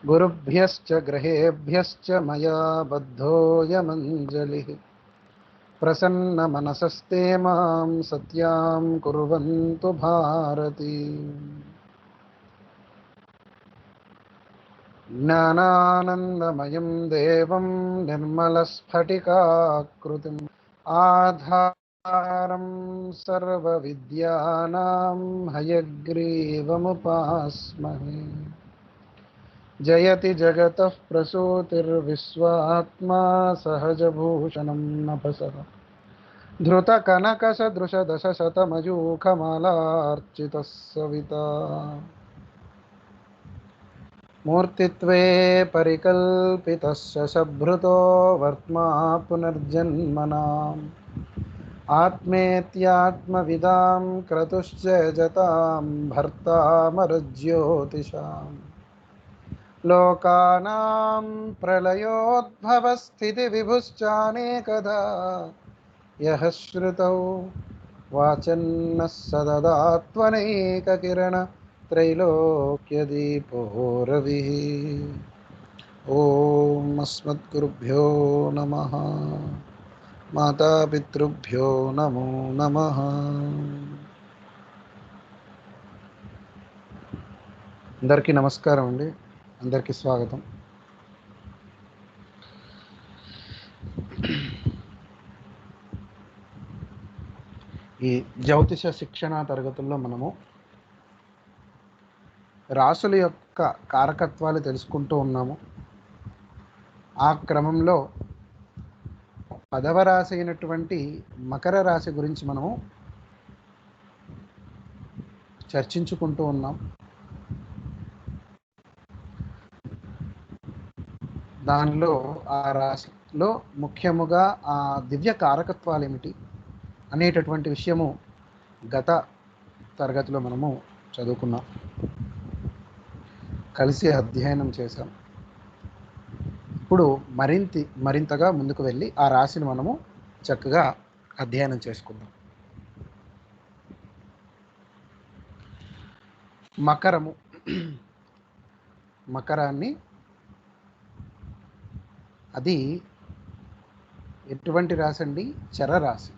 गुरुभ्यश्च ग्रहेभ्यश्च मया बद्धोऽयमञ्जलिः प्रसन्नमनसस्ते मां सत्यां कुर्वन्तु भारती। ज्ञानानन्दमयं देवं निर्मलस्फटिकाकृतिम् आधारं सर्वविद्यानां हयग्रीवमुपास्महे। जयति जगतः प्रसूतिर्विश्वात्मा सहजभूषणं नभसः धृतकनकसदृशदशशतमयूखमालार्चितः सविता मूर्तित्वे परिकल्पितस्य शभृतो वर्त्मा पुनर्जन्मनाम् आत्मेत्यात्मविदां क्रतुश्च जतां भर्तामरज्योतिषाम् लोकानां प्रलयोद्भवस्थितिविभुश्चानेकधा यः श्रुतौ वाचन्नः सददात्वनैककिरणत्रैलोक्यदीपो रविः। ॐ अस्मद्गुरुभ्यो नमः। मातापितृभ्यो नमो नमः। అందరికీ నమస్కారం అండి. అందరికీ స్వాగతం. ఈ జ్యోతిష శిక్షణ తరగతుల్లో మనము రాసుల యొక్క కారకత్వాలు తెలుసుకుంటూ ఉన్నాము. ఆ క్రమంలో 10వ రాశి అయినటువంటి మకర రాశి గురించి మనము చర్చించుకుంటూ ఉన్నాం. దానిలో ఆ రాశిలో ముఖ్యముగా ఆ దివ్య కారకత్వాలు ఏమిటి అనేటటువంటి విషయము గత తరగతిలో మనము చదువుకున్నాం, కలిసి అధ్యయనం చేశాం. ఇప్పుడు మరింతగా ముందుకు వెళ్ళి ఆ రాశిని మనము చక్కగా అధ్యయనం చేసుకుందాం. మకరాన్ని అది ఎటువంటి రాశి అండి? చరరాశి.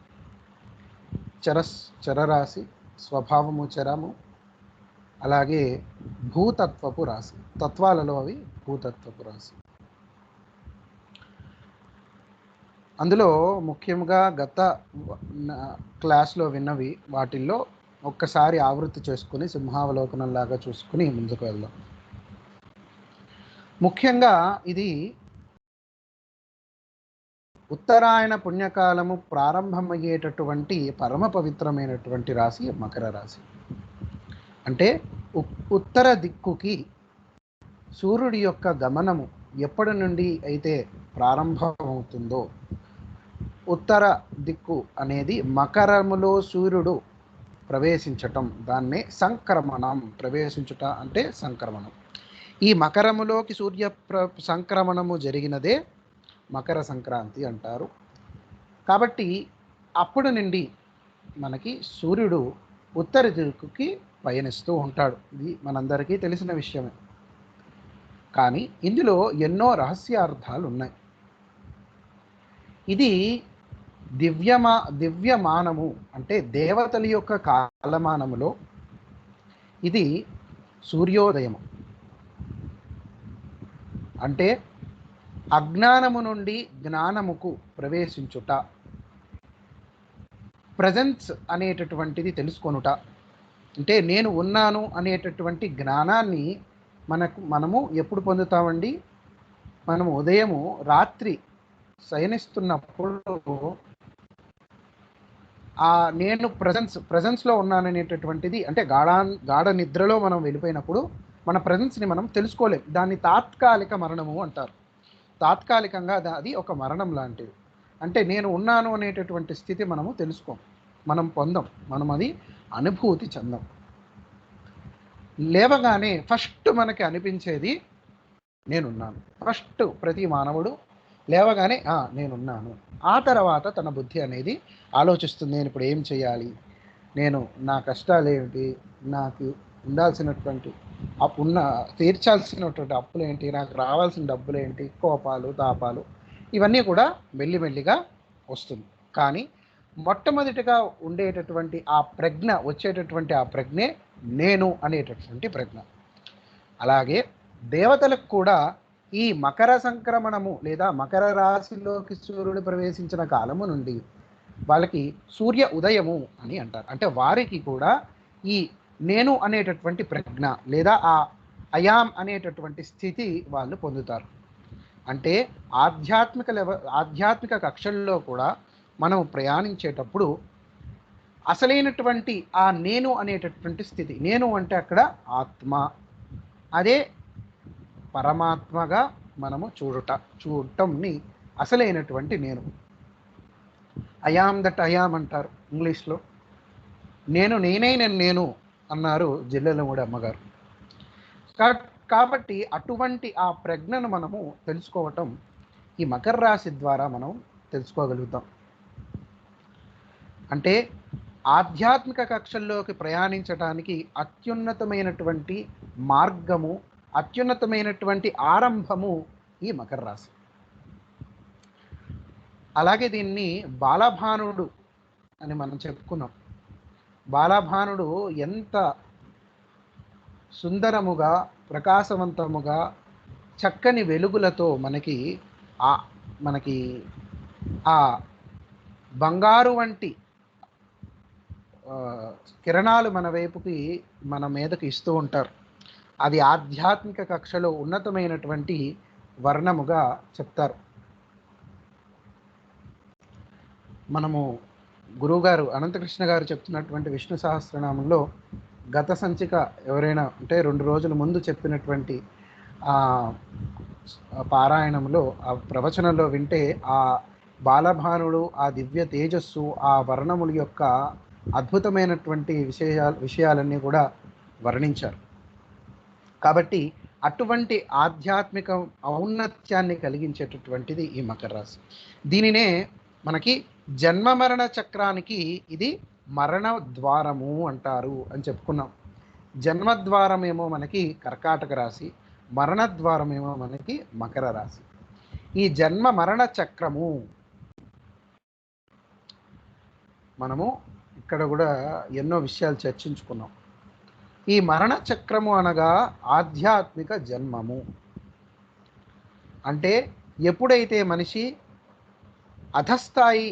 చరరాశి, స్వభావము చరము, అలాగే భూతత్వపు రాశి. తత్వాలలో అవి భూతత్వపు రాశి. అందులో ముఖ్యంగా గత క్లాస్లో విన్నవి వాటిల్లో ఒక్కసారి ఆవృత్తి చేసుకుని సింహావలోకనంలాగా చూసుకుని ముందుకు వెళ్దాం. ముఖ్యంగా ఇది ఉత్తరాయణ పుణ్యకాలము ప్రారంభమయ్యేటటువంటి పరమ పవిత్రమైనటువంటి రాశి మకర రాశి. అంటే ఉత్తర దిక్కుకి సూర్యుడి యొక్క గమనము ఎప్పటి నుండి అయితే ప్రారంభమవుతుందో, ఉత్తర దిక్కు అనేది మకరములో సూర్యుడు ప్రవేశించటం, దాన్నే సంక్రమణం. ప్రవేశించుట అంటే సంక్రమణం. ఈ మకరములోకి సూర్య సంక్రమణము జరిగినదే మకర సంక్రాంతి అంటారు. కాబట్టి అప్పుడు నుండి మనకి సూర్యుడు ఉత్తర దిక్కుకి పయనిస్తూ ఉంటాడు. ఇది మనందరికీ తెలిసిన విషయమే. కానీ ఇందులో ఎన్నో రహస్యార్థాలు ఉన్నాయి. ఇది దివ్యమానము అంటే దేవతల యొక్క కాలమానములో ఇది సూర్యోదయము. అంటే అజ్ఞానము నుండి జ్ఞానముకు ప్రవేశించుట, ప్రజెన్స్ అనేటటువంటిది తెలుసుకొనుట. అంటే నేను ఉన్నాను అనేటటువంటి జ్ఞానాన్ని మనము ఎప్పుడు పొందుతామండి? మనము ఉదయము రాత్రి శయనిస్తున్నప్పుడు ఆ నేను ప్రజెన్స్లో ఉన్నాననేటటువంటిది, అంటే గాఢ నిద్రలో మనం వెళ్ళిపోయినప్పుడు మన ప్రజెన్స్ని మనం తెలుసుకోలేం. దాన్ని తాత్కాలిక మరణము అంటారు. తాత్కాలికంగా అది ఒక మరణం లాంటిది. అంటే నేను ఉన్నాను అనేటటువంటి స్థితి మనము తెలుసుకోం, మనం పొందం, మనం అది అనుభూతి చెందాం. లేవగానే ఫస్ట్ మనకి అనిపించేది నేనున్నాను. ఫస్ట్ ప్రతి మానవుడు లేవగానే నేనున్నాను. ఆ తర్వాత తన బుద్ధి అనేది ఆలోచిస్తుంది, నేను ఇప్పుడు ఏం చేయాలి, నా కష్టాలు ఏమిటి, నాకు ఉండాల్సినటువంటి ఉన్న తీర్చాల్సినటువంటి అప్పులు ఏంటి, నాకు రావాల్సిన డబ్బులు ఏంటి, కోపాలు తాపాలు ఇవన్నీ కూడా మెల్లిమెల్లిగా వస్తుంది. కానీ మొట్టమొదటిగా ఉండేటటువంటి ఆ ప్రజ్ఞ, వచ్చేటటువంటి ఆ ప్రజ్ఞే నేను అనేటటువంటి ప్రజ్ఞ. అలాగే దేవతలకు కూడా ఈ మకర సంక్రమణము లేదా మకర రాశిలోకి సూర్యుడు ప్రవేశించిన కాలము నుండి వాళ్ళకి సూర్య ఉదయము అని అంటారు. అంటే వారికి కూడా ఈ నేను అనేటటువంటి ప్రజ్ఞ లేదా ఆ అయాం అనేటటువంటి స్థితి వాళ్ళు పొందుతారు. అంటే ఆధ్యాత్మిక కక్షల్లో కూడా మనం ప్రయాణించేటప్పుడు అసలైనటువంటి ఆ నేను అనేటటువంటి స్థితి, నేను అంటే అక్కడ ఆత్మ, అదే పరమాత్మగా మనము చూడటంని అసలైనటువంటి నేను. అయామ్ దట్ అయామ్ అంటారు ఇంగ్లీష్లో. నేను అన్నారు జిల్లెలమూడి అమ్మగారు. కాబట్టి అటువంటి ఆ ప్రజ్ఞను మనము తెలుసుకోవటం ఈ మకర రాశి ద్వారా మనం తెలుసుకోగలుగుతాం. అంటే ఆధ్యాత్మిక కక్షల్లోకి ప్రయాణించడానికి అత్యున్నతమైనటువంటి మార్గము, అత్యున్నతమైనటువంటి ఆరంభము ఈ మకర రాశి. అలాగే దీన్ని బాలభానుడు అని మనం చెప్పుకున్నాం. బాలభానుడు ఎంత సుందరముగా, ప్రకాశవంతముగా, చక్కని వెలుగులతో మనకి ఆ బంగారు వంటి కిరణాలు మన వైపుకి, మన మీదకి ఇస్తూ ఉంటారు. అది ఆధ్యాత్మిక కక్షలో ఉన్నతమైనటువంటి వర్ణముగా చెప్తారు. మనము గురువుగారు అనంతకృష్ణ గారు చెప్తున్నటువంటి విష్ణు సహస్రనామంలో గత సంచిక ఎవరైనా అంటే 2 రోజుల ముందు చెప్పినటువంటి పారాయణంలో, ఆ ప్రవచనంలో వింటే ఆ బాలభానుడు, ఆ దివ్య తేజస్సు, ఆ వర్ణముల యొక్క అద్భుతమైనటువంటి విషయాలన్నీ కూడా వర్ణించారు. కాబట్టి అటువంటి ఆధ్యాత్మిక ఔన్నత్యాన్ని కలిగించేటటువంటిది ఈ మకర రాశి. దీనినే మనకి జన్మ మరణ చక్రానికి ఇది మరణ ద్వారము అంటారు అని చెప్పుకున్నాం. జన్మద్వారమేమో మనకి కర్కాటక రాశి, మరణద్వారమేమో మనకి మకర రాశి. ఈ జన్మ మరణ చక్రము మనము ఇక్కడ కూడా ఎన్నో విషయాలు చర్చించుకున్నాం. ఈ మరణ చక్రము అనగా ఆధ్యాత్మిక జన్మము. అంటే ఎప్పుడైతే మనిషి అధస్థాయి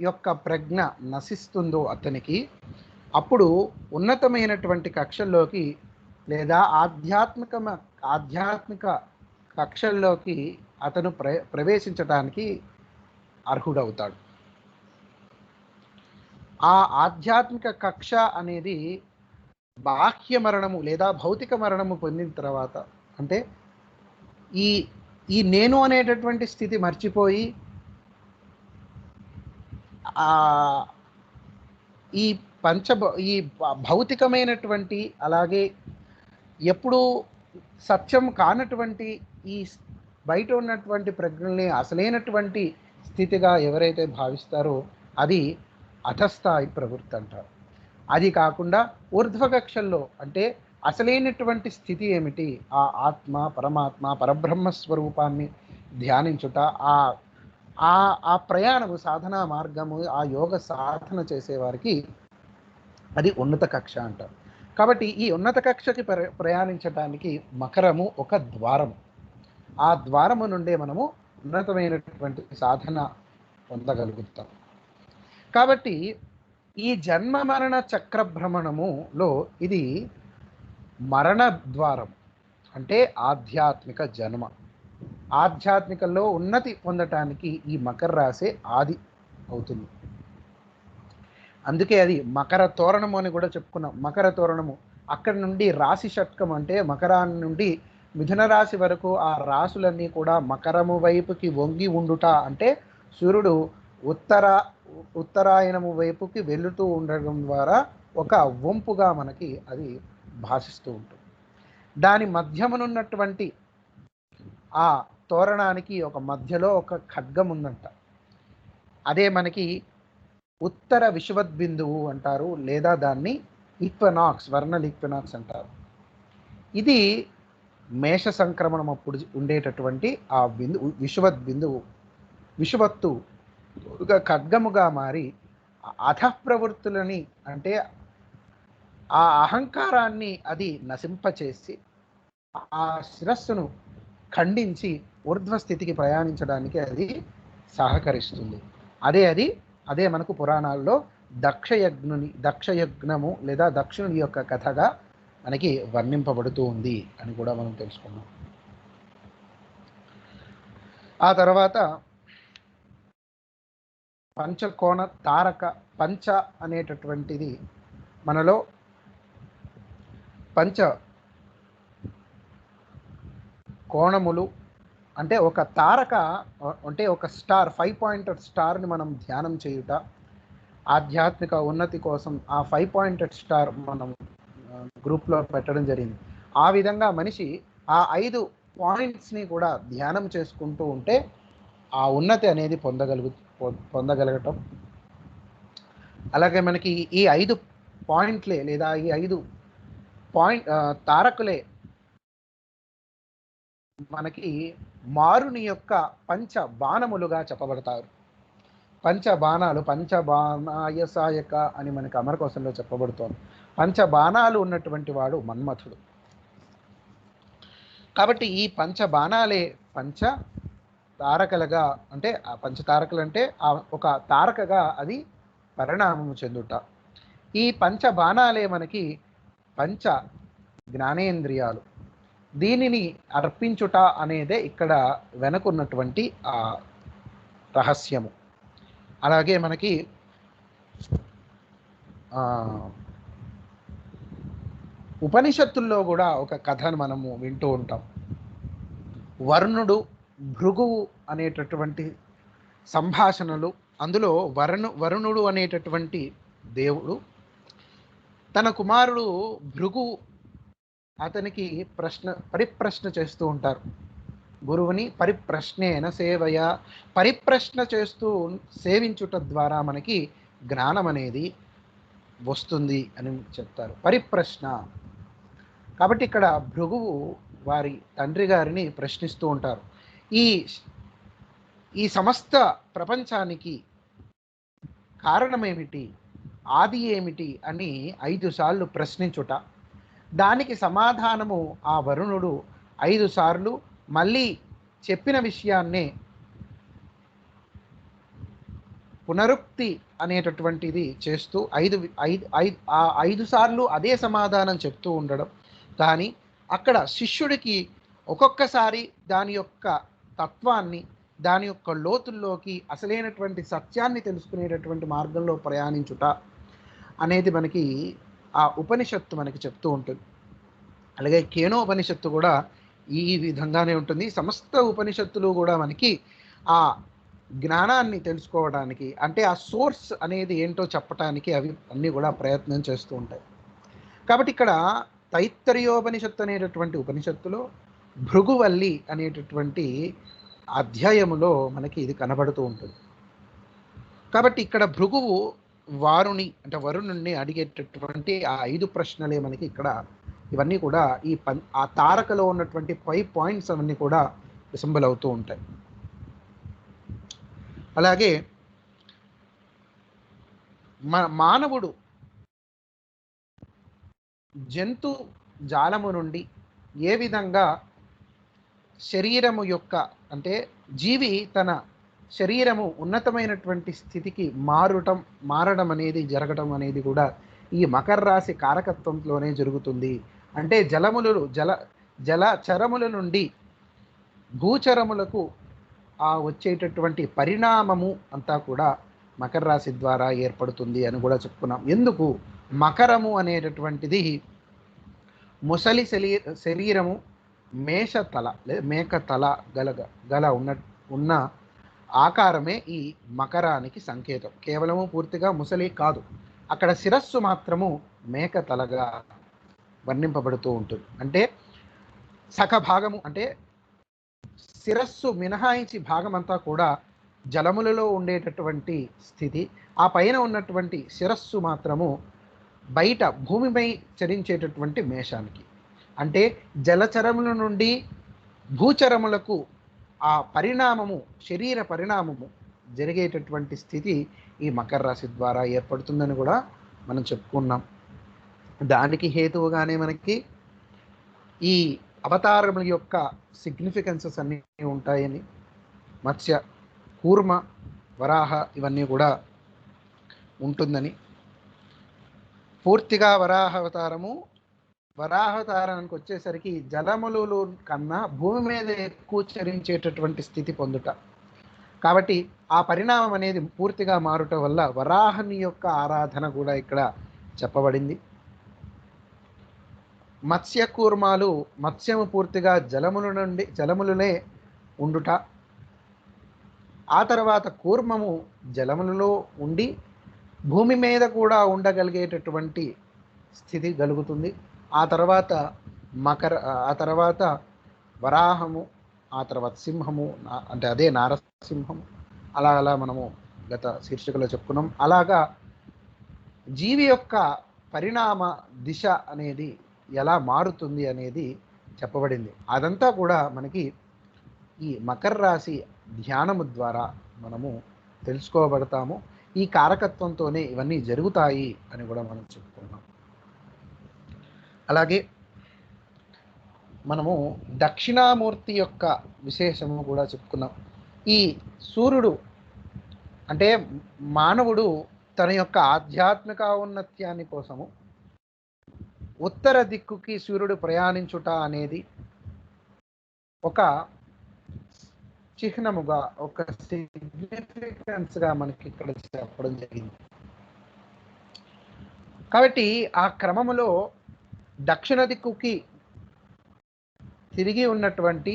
యొక్క ప్రజ్ఞ నశిస్తుందో అతనికి, అప్పుడు ఉన్నతమైనటువంటి కక్షల్లోకి లేదా ఆధ్యాత్మిక కక్షల్లోకి అతను ప్రవేశించడానికి అర్హుడవుతాడు. ఆ ఆధ్యాత్మిక కక్ష అనేది బాహ్య మరణము లేదా భౌతిక మరణము పొందిన తర్వాత, అంటే ఈ నేను అనేటటువంటి స్థితి మర్చిపోయి ఈ భౌతికమైనటువంటి, అలాగే ఎప్పుడు సత్యం కానటువంటి ఈ బయట ఉన్నటువంటి ప్రజ్ఞల్ని అసలైనటువంటి స్థితిగా ఎవరైతే భావిస్తారో అది అధస్థాయి ప్రవృత్తి అంటారు. అది కాకుండా ఊర్ధ్వకక్షల్లో అంటే అసలైనటువంటి స్థితి ఏమిటి, ఆ ఆత్మ, పరమాత్మ, పరబ్రహ్మ స్వరూపాన్ని ధ్యానించుట, ఆ ప్రయాణము, సాధనా మార్గము, ఆ యోగ సాధన చేసేవారికి అది ఉన్నత కక్ష అంటారు. కాబట్టి ఈ ఉన్నత కక్షకి ప్రయాణించడానికి మకరము ఒక ద్వారము. ఆ ద్వారము నుండే మనము ఉన్నతమైనటువంటి సాధన పొందగలుగుతాం. కాబట్టి ఈ జన్మ మరణ చక్ర భ్రమణములో ఇది మరణ ద్వారం, అంటే ఆధ్యాత్మిక జన్మ. ఆధ్యాత్మికలో ఉన్నతి పొందటానికి ఈ మకర రాశి ఆది అవుతుంది. అందుకే అది మకర తోరణము అని కూడా చెప్పుకున్నాం. మకర తోరణము అక్కడి నుండి రాశి షట్కం, అంటే మకరాన్ని నుండి మిథున రాశి వరకు ఆ రాశులన్నీ కూడా మకరము వైపుకి వంగి ఉండుట, అంటే సూర్యుడు ఉత్తరాయణము వైపుకి వెళుతూ ఉండడం ద్వారా ఒక వంపుగా మనకి అది భాషిస్తూ ఉంటుంది. దాని మధ్యమునున్నటువంటి ఆ తోరణానికి ఒక మధ్యలో ఒక ఖడ్గం ఉందంట. అదే మనకి ఉత్తర విషువద్బిందువు అంటారు, లేదా దాన్ని ఈక్వనాక్స్, వర్నల్ ఈక్వనాక్స్ అంటారు. ఇది మేష సంక్రమణం అప్పుడు ఉండేటటువంటి ఆ బిందువు విషువత్తుగా ఖడ్గముగా మారి అధఃప్రవృత్తులని అంటే ఆ అహంకారాన్ని అది నశింపచేసి ఆ శిరస్సును ఖండించి ఊర్ధ్వస్థితికి ప్రయాణించడానికి అది సహకరిస్తుంది. అదే మనకు పురాణాల్లో దక్షయజ్ఞము లేదా దక్షుని యొక్క కథగా మనకి వర్ణింపబడుతూ ఉంది అని కూడా మనం తెలుసుకున్నాం. ఆ తర్వాత పంచకోణ తారక, పంచ అనేటటువంటిది మనలో పంచ కోణములు అంటే ఒక తారక అంటే ఒక స్టార్, 5 పాయింటెడ్ స్టార్ని మనం ధ్యానం చేయుట, ఆధ్యాత్మిక ఉన్నతి కోసం ఆ 5 పాయింటెడ్ స్టార్ మనం గ్రూప్లో పెట్టడం జరిగింది. ఆ విధంగా మనిషి ఆ 5 పాయింట్స్ని కూడా ధ్యానం చేసుకుంటూ ఉంటే ఆ ఉన్నతి అనేది పొందగలగటం. అలాగే మనకి ఈ 5 పాయింట్లే లేదా ఈ 5 తారకులే మనకి మారుని యొక్క పంచ బాణములుగా చెప్పబడతారు. పంచబాణాలు, పంచబాణాయసాయక అని మనకి అమరకోశంలో చెప్పబడుతోంది. పంచబాణాలు ఉన్నటువంటి వాడు మన్మథుడు. కాబట్టి ఈ పంచబాణాలే పంచ తారకలుగా అంటే ఆ పంచతారకలు అంటే ఒక తారకగా అది పరిణామము చెందుట. ఈ పంచబాణాలే మనకి పంచ జ్ఞానేంద్రియాలు. దీనిని అర్పించుట అనేదే ఇక్కడ వెనకున్నటువంటి ఆ రహస్యము. అలాగే మనకి ఉపనిషత్తుల్లో కూడా ఒక కథను మనము వింటూ ఉంటాం. వరుణుడు భృగువు అనేటటువంటి సంభాషణలు. అందులో వరుణుడు అనేటటువంటి దేవుడు తన కుమారుడు భృగువు అతనికి పరిప్రశ్న చేస్తూ ఉంటారు. గురువుని పరిప్రశ్నేన సేవయ, పరిప్రశ్న చేస్తూ సేవించుట ద్వారా మనకి జ్ఞానం అనేది వస్తుంది అని చెప్తారు. పరిప్రశ్న. కాబట్టి ఇక్కడ భృగువు వారి తండ్రి గారిని ప్రశ్నిస్తూ ఉంటారు. ఈ సమస్త ప్రపంచానికి కారణమేమిటి, ఆది ఏమిటి అని 5 సార్లు ప్రశ్నించుట. దానికి సమాధానము ఆ వరుణుడు 5 సార్లు మళ్ళీ చెప్పిన విషయాన్నే పునరుక్తి అనేటటువంటిది చేస్తూ 5 సార్లు అదే సమాధానం చెప్తూ ఉండడం. కానీ అక్కడ శిష్యుడికి ఒక్కొక్కసారి దాని యొక్క తత్వాన్ని, దాని యొక్క లోతుల్లోకి అసలైనటువంటి సత్యాన్ని తెలుసుకునేటటువంటి మార్గంలో ప్రయాణించుట అనేది మనకి ఆ ఉపనిషత్తు మనకి చెప్తూ ఉంటుంది. అలాగే కేనోపనిషత్తు కూడా ఈ విధంగానే ఉంటుంది. సమస్త ఉపనిషత్తులు కూడా మనకి ఆ జ్ఞానాన్ని తెలుసుకోవడానికి అంటే ఆ సోర్స్ అనేది ఏంటో చెప్పడానికి అవి అన్నీ కూడా ప్రయత్నం చేస్తూ ఉంటాయి. కాబట్టి ఇక్కడ తైత్తరీయోపనిషత్తు అనేటటువంటి ఉపనిషత్తులో భృగువల్లి అనేటటువంటి అధ్యాయములో మనకి ఇది కనబడుతూ ఉంటుంది. కాబట్టి ఇక్కడ భృగువు వరుణుణ్ణి అడిగేటటువంటి ఆ 5 ప్రశ్నలే మనకి ఇక్కడ ఇవన్నీ కూడా ఆ తారకలో ఉన్నటువంటి 5 పాయింట్స్ అవన్నీ కూడా సింబల్ అవుతూ ఉంటాయి. అలాగే మానవుడు జంతు జాలము నుండి ఏ విధంగా శరీరము యొక్క అంటే జీవి తన శరీరము ఉన్నతమైనటువంటి స్థితికి మారడం అనేది జరగడం అనేది కూడా ఈ మకర రాశి కారకత్వంలోనే జరుగుతుంది. అంటే జలచరముల నుండి భూచరములకు వచ్చేటటువంటి పరిణామము అంతా కూడా మకర రాశి ద్వారా ఏర్పడుతుంది అని కూడా చెప్పుకున్నాం. ఎందుకు మకరము అనేటటువంటిది ముసలి శరీరము, మేషతల లేదా మేకతల గల ఉన్న ఆకారమే ఈ మకరానికి సంకేతం. కేవలము పూర్తిగా ముసలి కాదు, అక్కడ శిరస్సు మాత్రము మేకతలగా వర్ణింపబడుతూ ఉంటుంది. అంటే సఖ భాగము అంటే శిరస్సు మినహాయించి భాగమంతా కూడా జలములలో ఉండేటటువంటి స్థితి, ఆ పైన ఉన్నటువంటి శిరస్సు మాత్రము బయట భూమిపై చరించేటటువంటి మేషానికి. అంటే జలచరముల నుండి భూచరములకు ఆ పరిణామము, శరీర పరిణామము జరిగేటటువంటి స్థితి ఈ మకర రాశి ద్వారా ఏర్పడుతుందని కూడా మనం చెప్పుకున్నాం. దానికి హేతువుగానే మనకి ఈ అవతారముల యొక్క సిగ్నిఫికెన్సెస్ అన్నీ ఉంటాయని, మత్స్య, కూర్మ, వరాహ ఇవన్నీ కూడా ఉంటుందని, పూర్తిగా వరాహావతారానికి వచ్చేసరికి జలములు కన్నా భూమి మీద ఎక్కువ చరించేటటువంటి స్థితి పొందుట. కాబట్టి ఆ పరిణామం అనేది పూర్తిగా మారుట వల్ల వరాహని యొక్క ఆరాధన కూడా ఇక్కడ చెప్పబడింది. మత్స్య కూర్మాలు, మత్స్యము పూర్తిగా జలములనే ఉండుట, ఆ తర్వాత కూర్మము జలములలో ఉండి భూమి మీద కూడా ఉండగలిగేటటువంటి స్థితి కలుగుతుంది. ఆ తర్వాత వరాహము, ఆ తర్వాత సింహము, అంటే అదే నారసింహము, అలా మనము గత శీర్షికలో చెప్పుకున్నాం. అలాగా జీవి యొక్క పరిణామ దిశ అనేది ఎలా మారుతుంది అనేది చెప్పబడింది. అదంతా కూడా మనకి ఈ మకర రాశి ధ్యానము ద్వారా మనము తెలుసుకోబడతాము. ఈ కారకత్వంతోనే ఇవన్నీ జరుగుతాయి అని కూడా మనం చెప్పుకున్నాం. అలాగే మనము దక్షిణామూర్తి యొక్క విశేషము కూడా చెప్పుకున్నాం. ఈ సూర్యుడు అంటే మానవుడు తన యొక్క ఆధ్యాత్మిక ఔన్నత్యాన్ని కోసము ఉత్తర దిక్కుకి సూర్యుడు ప్రయాణించుట అనేది ఒక చిహ్నముగా, ఒక సిగ్నిఫికెన్స్గా మనకి ఇక్కడ చెప్పడం జరిగింది. కాబట్టి ఆ క్రమములో దక్షిణ దిక్కుకి తిరిగి ఉన్నటువంటి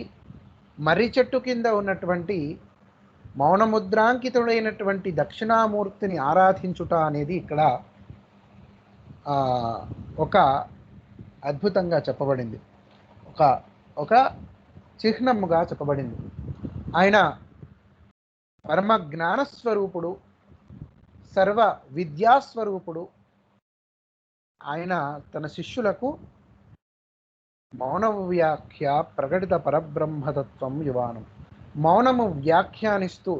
మర్రి చెట్టు కింద ఉన్నటువంటి మౌనముద్రాంకితుడైనటువంటి దక్షిణామూర్తిని ఆరాధించుట అనేది ఇక్కడ ఒక అద్భుతంగా చెప్పబడింది, ఒక చిహ్నముగా చెప్పబడింది. ఆయన పరమ జ్ఞానస్వరూపుడు, సర్వ విద్యాస్వరూపుడు. ఆయన తన శిష్యులకు మౌనము వ్యాఖ్య ప్రకటిత పరబ్రహ్మతత్వం యువానం, మౌనము వ్యాఖ్యానిస్తూ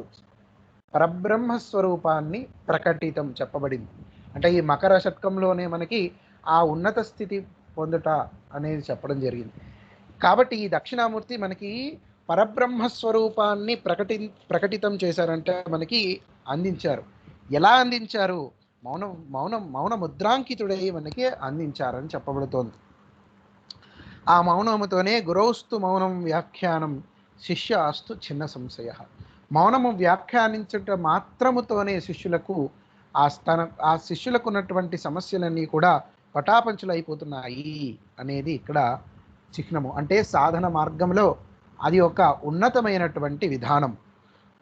పరబ్రహ్మస్వరూపాన్ని ప్రకటితం చెప్పబడింది. అంటే ఈ మకర శతకంలోనే మనకి ఆ ఉన్నత స్థితి పొందుట అనేది చెప్పడం జరిగింది. కాబట్టి ఈ దక్షిణామూర్తి మనకి పరబ్రహ్మస్వరూపాన్ని ప్రకటితం చేశారంటే మనకి అందించారు. ఎలా అందించారు? మౌన ముద్రాంకితుడై మనకి అందించారని చెప్పబడుతోంది. ఆ మౌనముతోనే గురౌస్తు మౌనం వ్యాఖ్యానం శిష్య అస్తు చిన్న సంశయ. మౌనము వ్యాఖ్యానించుట మాత్రముతోనే శిష్యులకు ఆ శిష్యులకు ఉన్నటువంటి సమస్యలన్నీ కూడా పటాపంచులు అయిపోతున్నాయి అనేది ఇక్కడ చిహ్నము. అంటే సాధన మార్గంలో అది ఒక ఉన్నతమైనటువంటి విధానం,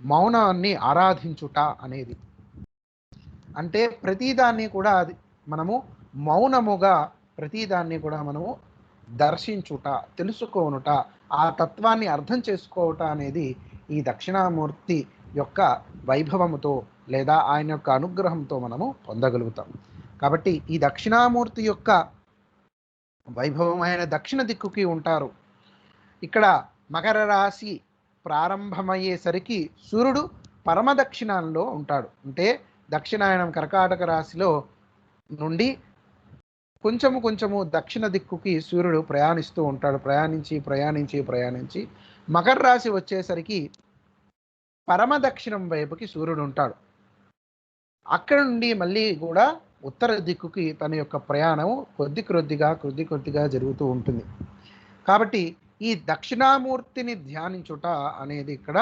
మౌనాన్ని ఆరాధించుట అనేది. అంటే ప్రతిదాన్ని కూడా అది మనము మౌనముగా ప్రతిదాన్ని కూడా మనము దర్శించుట, తెలుసుకోనుట, ఆ తత్వాన్ని అర్థం చేసుకోవట అనేది ఈ దక్షిణామూర్తి యొక్క వైభవముతో లేదా ఆయన యొక్క అనుగ్రహంతో మనము పొందగలుగుతాం. కాబట్టి ఈ దక్షిణామూర్తి యొక్క వైభవమైన దక్షిణ దిక్కుకి ఉంటారు. ఇక్కడ మకర రాశి ప్రారంభమయ్యేసరికి సూర్యుడు పరమ దక్షిణంలో ఉంటాడు. అంటే దక్షిణాయనం కర్కాటక రాశిలో నుండి కొంచెము దక్షిణ దిక్కుకి సూర్యుడు ప్రయాణిస్తూ ఉంటాడు. ప్రయాణించి మకర రాశి వచ్చేసరికి పరమ దక్షిణం వైపుకి సూర్యుడు ఉంటాడు. అక్కడ నుండి మళ్ళీ కూడా ఉత్తర దిక్కుకి తన యొక్క ప్రయాణం కొద్దిగా జరుగుతూ ఉంటుంది. కాబట్టి ఈ దక్షిణామూర్తిని ధ్యానించుట అనేది ఇక్కడ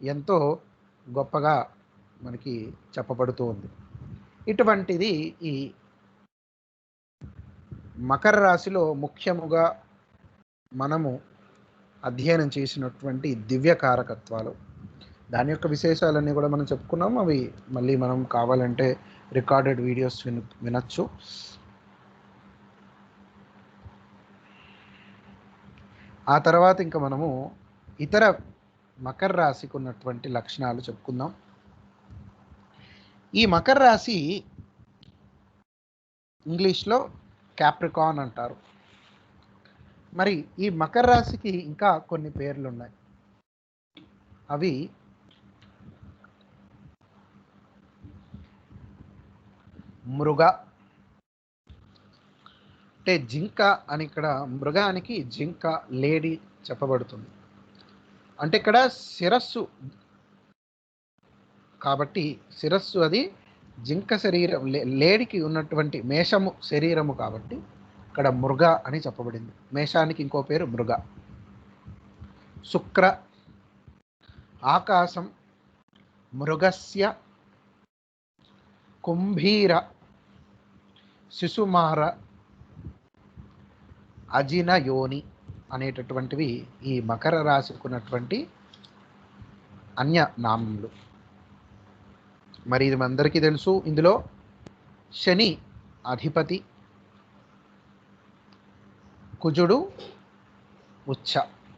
ఎంతో గొప్పగా మనకి చెప్పబడుతూ ఉంది. ఇటువంటిది ఈ మకర రాశిలో ముఖ్యముగా మనము అధ్యయనం చేసినటువంటి దివ్య కారకత్వాలు, దాని యొక్క విశేషాలన్నీ కూడా మనం చెప్పుకున్నాం. అవి మళ్ళీ మనం కావాలంటే రికార్డెడ్ వీడియోస్ వినొచ్చు. ఆ తర్వాత ఇంకా మనము ఇతర మకర రాశికి ఉన్నటువంటి లక్షణాలు చెప్పుకుందాం. ఈ మకర రాశి ఇంగ్లీష్లో క్యాప్రికాన్ అంటారు. మరి ఈ మకర రాశికి ఇంకా కొన్ని పేర్లు ఉన్నాయి. అవి మృగ, అంటే జింక అని, ఇక్కడ మృగానికి జింక, లేడీ చెప్పబడుతుంది. అంటే ఇక్కడ శిరస్సు కాబట్టి శిరస్సు అది జింక శరీరం, లేడికి ఉన్నటువంటి మేషము శరీరము కాబట్టి ఇక్కడ మృగ అని చెప్పబడింది. మేషానికి ఇంకో పేరు మృగ. శుక్ర, ఆకాశం, మృగస్య, కుంభీర, శిశుమార, అజిన యోని అనేటటువంటివి ఈ మకర రాశికి ఉన్నటువంటి అన్య నామములు. మరి ఇది మనందరికీ తెలుసు. ఇందులో శని అధిపతి, కుజుడు ఉచ్చ.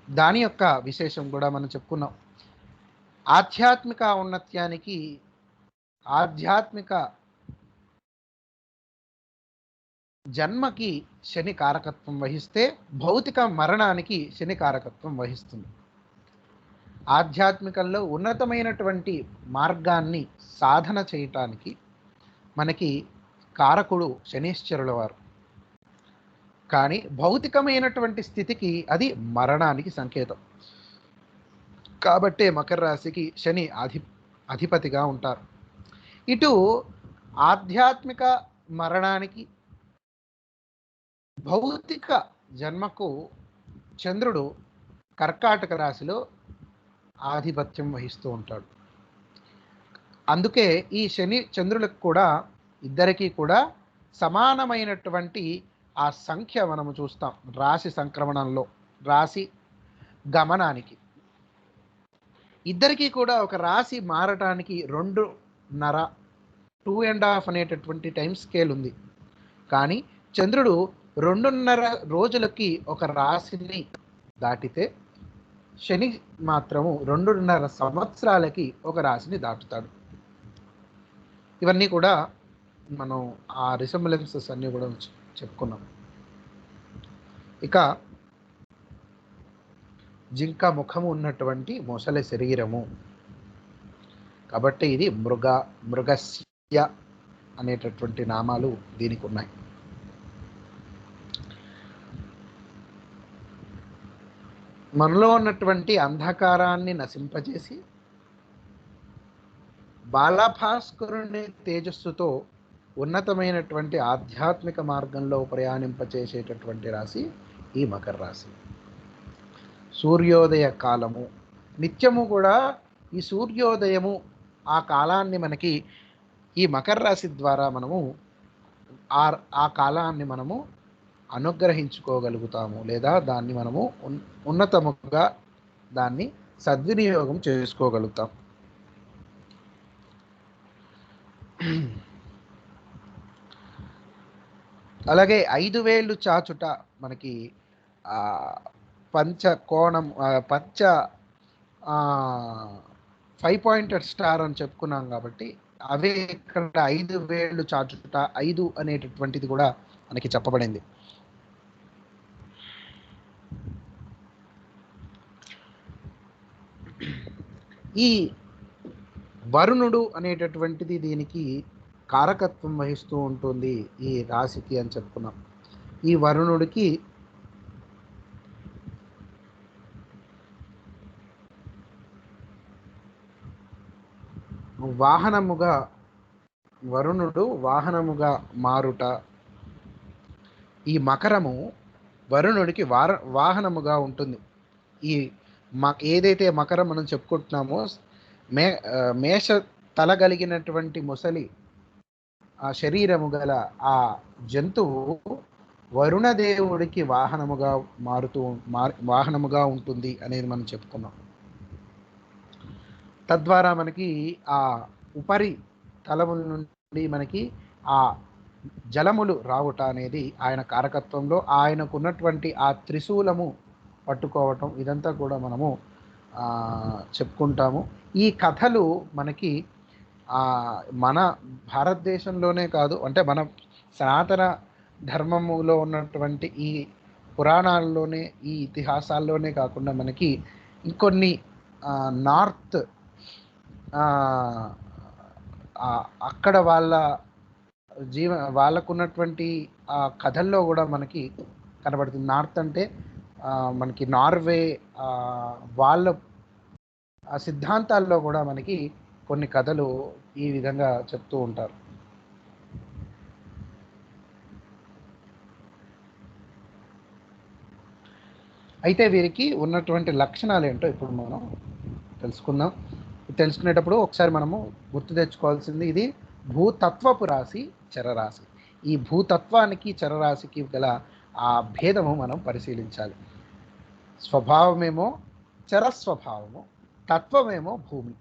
దాని యొక్క విశేషం కూడా మనం చెప్పుకున్నాం. ఆధ్యాత్మిక ఔన్నత్యానికి, ఆధ్యాత్మిక జన్మకి శని కారకత్వం వహిస్తే, భౌతిక మరణానికి శని కారకత్వం వహిస్తుంది. ఆధ్యాత్మికంలో ఉన్నతమైనటువంటి మార్గాన్ని సాధన చేయటానికి మనకి కారకుడు శనీశ్వరుల వారు. కానీ భౌతికమైనటువంటి స్థితికి అది మరణానికి సంకేతం. కాబట్టే మకర రాశికి శని అధిపతిగా ఉంటారు. ఇటు ఆధ్యాత్మిక మరణానికి, భౌతిక జన్మకు చంద్రుడు కర్కాటక రాశిలో ఆధిపత్యం వహిస్తూ ఉంటాడు. అందుకే ఈ శని చంద్రులకు కూడా, ఇద్దరికీ కూడా సమానమైనటువంటి ఆ సంఖ్య మనము చూస్తాం రాశి సంక్రమణంలో, రాశి గమనానికి. ఇద్దరికీ కూడా ఒక రాశి మారటానికి 2.5 అనేటటువంటి టైం స్కేల్ ఉంది. కానీ చంద్రుడు 2.5 రోజులకి ఒక రాశిని దాటితే, శని మాత్రము 2.5 సంవత్సరాలకి ఒక రాశిని దాటుతాడు. ఇవన్నీ కూడా మనం ఆ రిసెంబ్లెన్సెస్ అన్నీ కూడా చెప్పుకున్నాం. ఇక జింక ముఖము ఉన్నటువంటి మొసలి శరీరము కాబట్టి ఇది మృగస్య అనేటటువంటి నామాలు దీనికి ఉన్నాయి. మనలో ఉన్నటువంటి అంధకారాన్ని నశింపజేసి బాలభాస్కరుని తేజస్సుతో ఉన్నతమైనటువంటి ఆధ్యాత్మిక మార్గంలో ప్రయాణింపచేసేటటువంటి రాశి ఈ మకర రాశి. సూర్యోదయ కాలము నిత్యము కూడా ఈ సూర్యోదయము ఆ కాలాన్ని మనకి ఈ మకర రాశి ద్వారా మనము ఆ కాలాన్ని మనము అనుగ్రహించుకోగలుగుతాము, లేదా దాన్ని మనము ఉన్నతముగా దాన్ని సద్వినియోగం చేసుకోగలుగుతాం. అలాగే 5 వేళ్ళు చాచుట మనకి పంచకోణం, 5 పాయింటెడ్ స్టార్ అని చెప్పుకున్నాం కాబట్టి అవే ఇక్కడ 5 వేళ్ళు చాచుట, 5 అనేటటువంటిది కూడా మనకి చెప్పబడింది. ఈ వరుణుడు అనేటటువంటిది దీనికి కారకత్వం వహిస్తూ ఉంటుంది ఈ రాశికి అని చెప్పుకున్నాం. ఈ వరుణుడికి వాహనముగా, వరుణుడు వాహనముగా మారుట, ఈ మకరము వరుణుడికి వాహనముగా ఉంటుంది. ఈ ఏదైతే మకరం మనం చెప్పుకుంటున్నామో, మేష తల కలిగినటువంటి ముసలి ఆ శరీరము గల ఆ జంతువు వరుణదేవుడికి వాహనముగా ఉంటుంది అనేది మనం చెప్పుకున్నాం. తద్వారా మనకి ఆ ఉపరి తలముల నుండి మనకి ఆ జలములు రావుట అనేది ఆయన కారకత్వంలో, ఆయనకు ఉన్నటువంటి ఆ త్రిశూలము పట్టుకోవటం, ఇదంతా కూడా మనము చెప్పుకుంటాము. ఈ కథలు మనకి మన భారతదేశంలోనే కాదు, అంటే మన సనాతన ధర్మములో ఉన్నటువంటి ఈ పురాణాల్లోనే, ఈ ఇతిహాసాల్లోనే కాకుండా మనకి ఇంకొన్ని నార్త్ అక్కడ వాళ్ళకున్నటువంటి కథల్లో కూడా మనకి కనబడుతుంది. నార్త్ అంటే మనకి నార్వే వాళ్ళ సిద్ధాంతాల్లో కూడా మనకి కొన్ని కథలు ఈ విధంగా చెప్తూ ఉంటారు. అయితే వీరికి ఉన్నటువంటి లక్షణాలు ఏంటో ఇప్పుడు మనం తెలుసుకుందాం. తెలుసుకునేటప్పుడు ఒకసారి మనము గుర్తు తెచ్చుకోవాల్సింది, ఇది భూతత్వపు రాశి, చరరాశి. ఈ భూతత్వానికి చరరాశికి గల ఆ భేదము మనం పరిశీలించాలి. స్వభావమేమో చరస్వభావము, తత్వమేమో భూమి.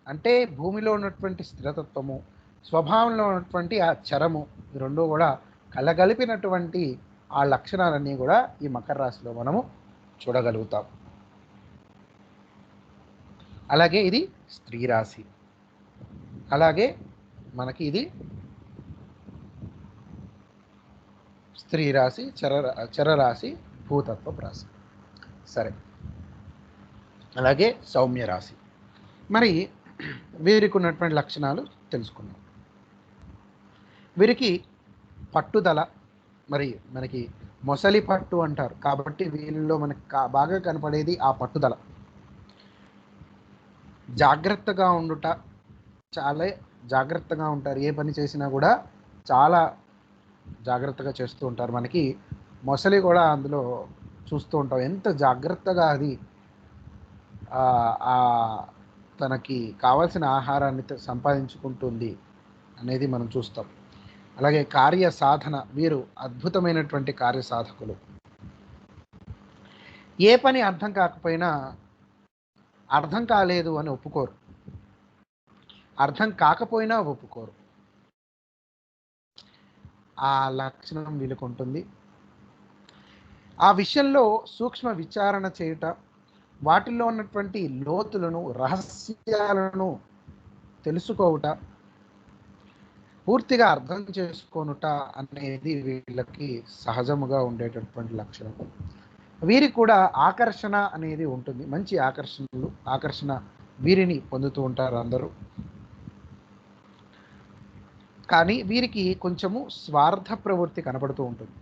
అంటే భూమిలో ఉన్నటువంటి స్థిరతత్వము, స్వభావంలో ఉన్నటువంటి ఆ చరము, ఈ రెండు కూడా కలగలిపినటువంటి ఆ లక్షణాలన్నీ కూడా ఈ మకర రాశిలో మనము చూడగలుగుతాం. అలాగే ఇది స్త్రీ రాశి, అలాగే మనకి ఇది స్త్రీ రాశి, చరరాశి, భూతత్వ రాశి. సరే, అలాగే సౌమ్య రాశి. మరి వీరికి ఉన్నటువంటి లక్షణాలు తెలుసుకుందాం. వీరికి పట్టుదల, మరి మనకి మొసలి పట్టు అంటారు కాబట్టి వీళ్ళలో మనకి బాగా కనపడేది ఆ పట్టుదల. జాగ్రత్తగా ఉండుట, చాలా జాగ్రత్తగా ఉంటారు. ఏ పని చేసినా కూడా చాలా జాగ్రత్తగా చేస్తూ ఉంటారు. మనకి మొసలి కూడా అందులో చూస్తూ ఉంటాం, ఎంత జాగ్రత్తగా అది తనకి కావాల్సిన ఆహారాన్ని సంపాదించుకుంటుంది అనేది మనం చూస్తాం. అలాగే కార్య సాధన, వీరు అద్భుతమైనటువంటి కార్యసాధకులు. ఏ పని అర్థం కాకపోయినా అర్థం కాలేదు అని ఒప్పుకోరు, అర్థం కాకపోయినా ఒప్పుకోరు. ఆ లక్షణం వీళ్ళకు ఉంటుంది. ఆ విషయంలో సూక్ష్మ విచారణ చేయుట, వాటిల్లో ఉన్నటువంటి లోతులను, రహస్యాలను తెలుసుకోవుట, పూర్తిగా అర్థం చేసుకోనుట అనేది వీళ్ళకి సహజముగా ఉండేటటువంటి లక్షణం. వీరికి కూడా ఆకర్షణ అనేది ఉంటుంది, మంచి ఆకర్షణ వీరిని పొందుతూ ఉంటారు అందరూ. కానీ వీరికి కొంచెము స్వార్థ ప్రవృత్తి కనబడుతూ ఉంటుంది.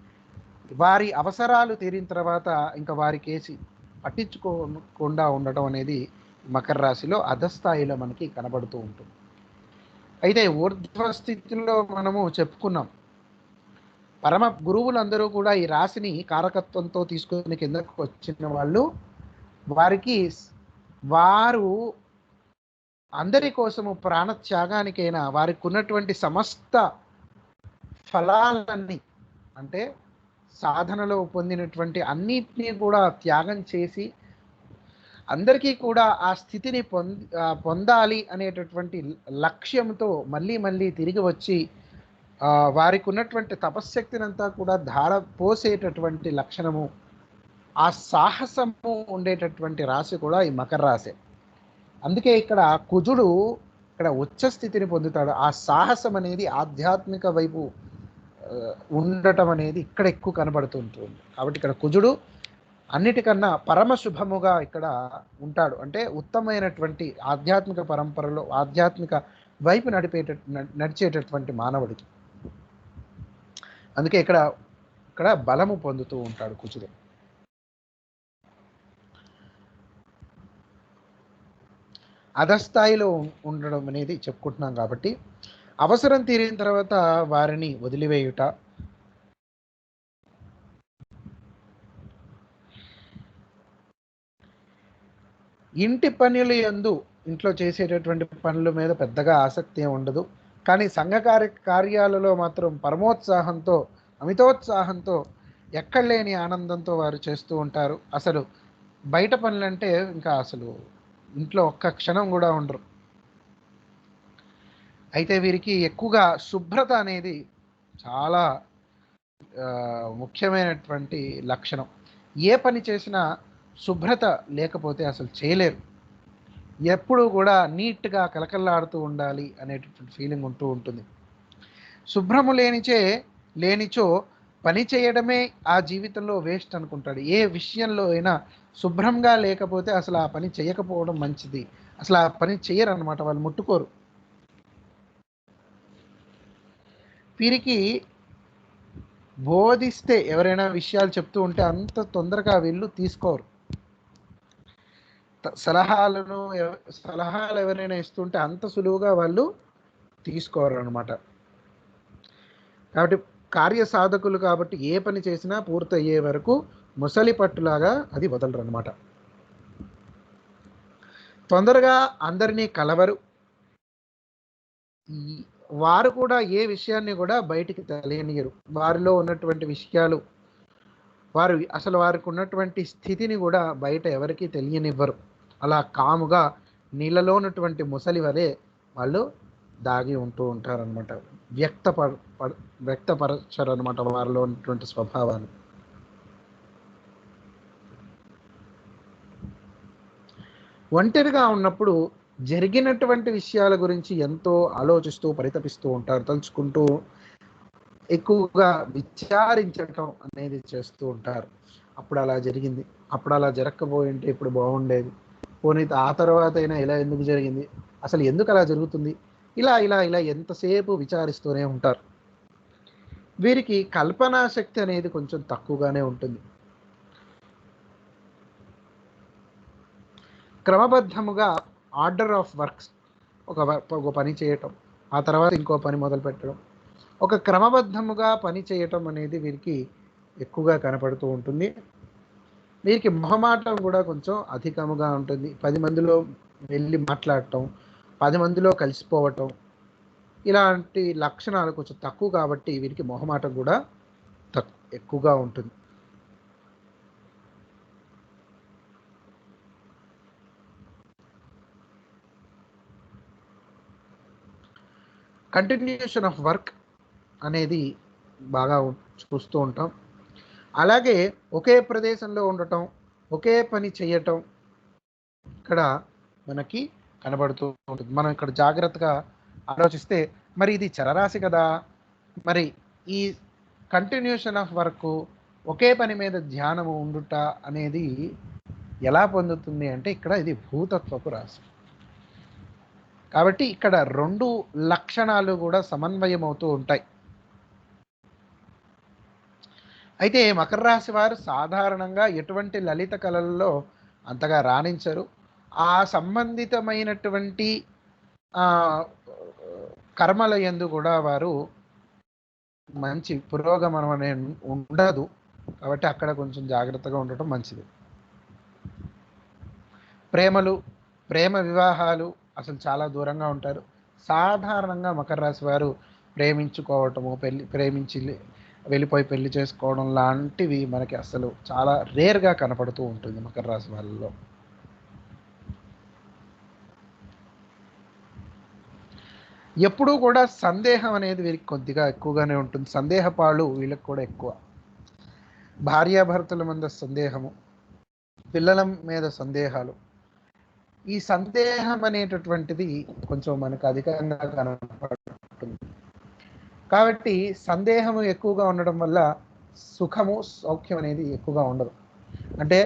వారి అవసరాలు తీరిన తర్వాత ఇంకా వారి కేసి పట్టించుకోకుండా ఉండటం అనేది మకర రాశిలో అధస్థాయిలో మనకి కనబడుతూ ఉంటుంది. అయితే ఊర్ధ్వ స్థితిలో మనము చెప్పుకున్నాం, పరమ గురువులందరూ కూడా ఈ రాశిని కారకత్వంతో తీసుకుని కిందకు వచ్చిన వాళ్ళు, వారు అందరి కోసము ప్రాణత్యాగానికైనా వారికి ఉన్నటువంటి సమస్త ఫలాలన్నీ, అంటే సాధనలో పొందినటువంటి అన్నిటినీ కూడా త్యాగం చేసి అందరికీ కూడా ఆ స్థితిని పొందాలి అనేటటువంటి లక్ష్యంతో మళ్ళీ తిరిగి వచ్చి వారికి ఉన్నటువంటి తపశ్శక్తిని అంతా కూడా పోసేటటువంటి లక్షణము, ఆ సాహసము ఉండేటటువంటి రాశి కూడా ఈ మకర రాశి. అందుకే ఇక్కడ కుజుడు ఇక్కడ ఉచ్చ స్థితిని పొందుతాడు. ఆ సాహసం అనేది ఆధ్యాత్మిక వైపు ఉండటం అనేది ఇక్కడ ఎక్కువ కనబడుతుంటుంది. కాబట్టి ఇక్కడ కుజుడు అన్నిటికన్నా పరమ శుభముగా ఇక్కడ ఉంటాడు. అంటే ఉత్తమమైనటువంటి ఆధ్యాత్మిక పరంపరలో ఆధ్యాత్మిక వైపు నడిచేటటువంటి మానవుడికి. అందుకే ఇక్కడ బలము పొందుతూ ఉంటాడు కుజుడు. అధస్థాయిలో ఉండడం అనేది చెప్పుకుంటున్నాం కాబట్టి అవసరం తీరిన తర్వాత వారిని వదిలివేయుట, ఇంటి పనులు యందు ఇంట్లో చేసేటటువంటి పనుల మీద పెద్దగా ఆసక్తి ఉండదు. కానీ సంఘ కార్యాలలో మాత్రం పరమోత్సాహంతో, అమితోత్సాహంతో, ఎక్కడలేని ఆనందంతో వారు చేస్తూ ఉంటారు. అసలు బయట పనులంటే ఇంకా అసలు ఇంట్లో ఒక్క క్షణం కూడా ఉండరు. అయితే వీరికి ఎక్కువగా శుభ్రత అనేది చాలా ముఖ్యమైనటువంటి లక్షణం. ఏ పని చేసినా శుభ్రత లేకపోతే అసలు చేయలేరు. ఎప్పుడూ కూడా నీట్గా కలకల్లాడుతూ ఉండాలి అనేటటువంటి ఫీలింగ్ ఉంటూ ఉంటుంది. శుభ్రము లేనిచే లేనిచో పని చేయడమే ఆ జీవితంలో వేస్ట్ అనుకుంటాడు. ఏ విషయంలో అయినా శుభ్రంగా లేకపోతే అసలు ఆ పని చేయకపోవడం మంచిది. అసలు ఆ పని చేయరు అనమాట, వాళ్ళు ముట్టుకోరు. వీరికి బోధిస్తే ఎవరైనా విషయాలు చెప్తూ ఉంటే అంత తొందరగా వీళ్ళు తీసుకోరు. సలహాలు ఎవరైనా ఇస్తుంటే అంత సులువుగా వాళ్ళు తీసుకోరు అనమాట. కాబట్టి కార్య సాధకులు కాబట్టి ఏ పని చేసినా పూర్తయ్యే వరకు ముసలి పట్టులాగా అది వదలరు అనమాట. తొందరగా అందరినీ కలవరు. వారు కూడా ఏ విషయాన్ని కూడా బయటికి తెలియనియరు. వారిలో ఉన్నటువంటి విషయాలు వారికి ఉన్నటువంటి స్థితిని కూడా బయట ఎవరికి తెలియనివ్వరు. అలా కాముగా నీళ్ళలో ఉన్నటువంటి ముసలి వలె వాళ్ళు దాగి ఉంటూ ఉంటారనమాట. వ్యక్తపరచరు అనమాట వారిలో ఉన్నటువంటి స్వభావాలు. ఒంటరిగా ఉన్నప్పుడు జరిగినటువంటి విషయాల గురించి ఎంతో ఆలోచిస్తూ పరితపిస్తూ ఉంటారు, తలుచుకుంటూ ఎక్కువగా విచారించటం అనేది చేస్తూ ఉంటారు. అప్పుడు అలా జరిగింది, అప్పుడు అలా జరగకపోయింటే ఇప్పుడు బాగుండేది, పోనీ ఆ తర్వాత అయినా ఇలా ఎందుకు జరిగింది, అసలు ఎందుకు అలా జరుగుతుంది, ఇలా ఇలా ఇలా ఎంతసేపు విచారిస్తూనే ఉంటారు. వీరికి కల్పనా శక్తి అనేది కొంచెం తక్కువగానే ఉంటుంది. క్రమబద్ధముగా ఆర్డర్ ఆఫ్ వర్క్స్, ఒక పని చేయటం, ఆ తర్వాత ఇంకో పని మొదలు పెట్టడం, ఒక క్రమబద్ధముగా పని చేయటం అనేది వీరికి ఎక్కువగా కనపడుతూ ఉంటుంది. వీరికి మొహమాటం కూడా కొంచెం అధికముగా ఉంటుంది. 10 మందిలో వెళ్ళి మాట్లాడటం, 10 మందిలో కలిసిపోవటం, ఇలాంటి లక్షణాలు కొంచెం తక్కువ కాబట్టి వీరికి మొహమాటం కూడా ఎక్కువగా ఉంటుంది. కంటిన్యూషన్ ఆఫ్ వర్క్ అనేది బాగా చూస్తూ ఉంటాం. అలాగే ఒకే ప్రదేశంలో ఉండటం, ఒకే పని చేయటం ఇక్కడ మనకి కనబడుతూ ఉంటుంది. మనం ఇక్కడ జాగ్రత్తగా ఆలోచిస్తే మరి ఇది చరరాశి కదా, మరి ఈ కంటిన్యూషన్ ఆఫ్ వర్క్, ఒకే పని మీద ధ్యానము ఉండుట అనేది ఎలా పొందుతుంది అంటే ఇక్కడ ఇది భూతత్వపు రాశి కాబట్టి ఇక్కడ 2 లక్షణాలు కూడా సమన్వయం అవుతూ ఉంటాయి. అయితే మకర రాశి వారు సాధారణంగా ఎటువంటి లలిత కళల్లో అంతగా రాణించరు. ఆ సంబంధితమైనటువంటి కర్మల యందు కూడా వారు మంచి పురోగమనం అనే ఉండదు. కాబట్టి అక్కడ కొంచెం జాగ్రత్తగా ఉండటం మంచిది. ప్రేమ వివాహాలు అసలు చాలా దూరంగా ఉంటారు. సాధారణంగా మకర రాశి వారు ప్రేమించుకోవటము, ప్రేమించి వెళ్ళిపోయి పెళ్లి చేసుకోవడం లాంటివి మనకి అసలు చాలా రేర్గా కనపడుతూ ఉంటుంది మకర రాశి వాళ్ళలో. ఎప్పుడూ కూడా సందేహం అనేది వీరికి కొద్దిగా ఎక్కువగానే ఉంటుంది. సందేహపాలు వీళ్ళకి కూడా ఎక్కువ. భార్యాభర్తల మీద సందేహము, పిల్లల మీద సందేహాలు, ఈ సందేహం అనేటటువంటిది కొంచెం మనకు అధికంగా కనపడుతుంది. కాబట్టి సందేహము ఎక్కువగా ఉండడం వల్ల సుఖము సౌఖ్యం అనేది ఎక్కువగా ఉండదు. అంటే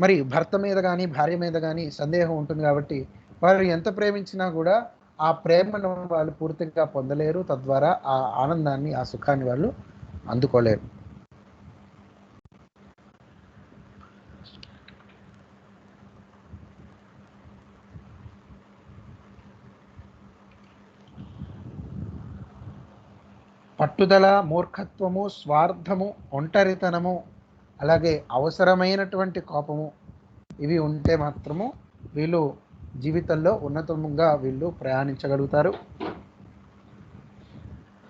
మరి భర్త మీద కానీ భార్య మీద కానీ సందేహం ఉంటుంది కాబట్టి వారు ఎంత ప్రేమించినా కూడా ఆ ప్రేమను వాళ్ళు పూర్తిగా పొందలేరు. తద్వారా ఆ ఆనందాన్ని, ఆ సుఖాన్ని వాళ్ళు అందుకోలేరు. పట్టుదల, మూర్ఖత్వము, స్వార్థము, ఒంటరితనము, అలాగే అవసరమైనటువంటి కోపము, ఇవి ఉంటే మాత్రము వీళ్ళు జీవితంలో ఉన్నతంగా వీళ్ళు ప్రయాణించగలుగుతారు.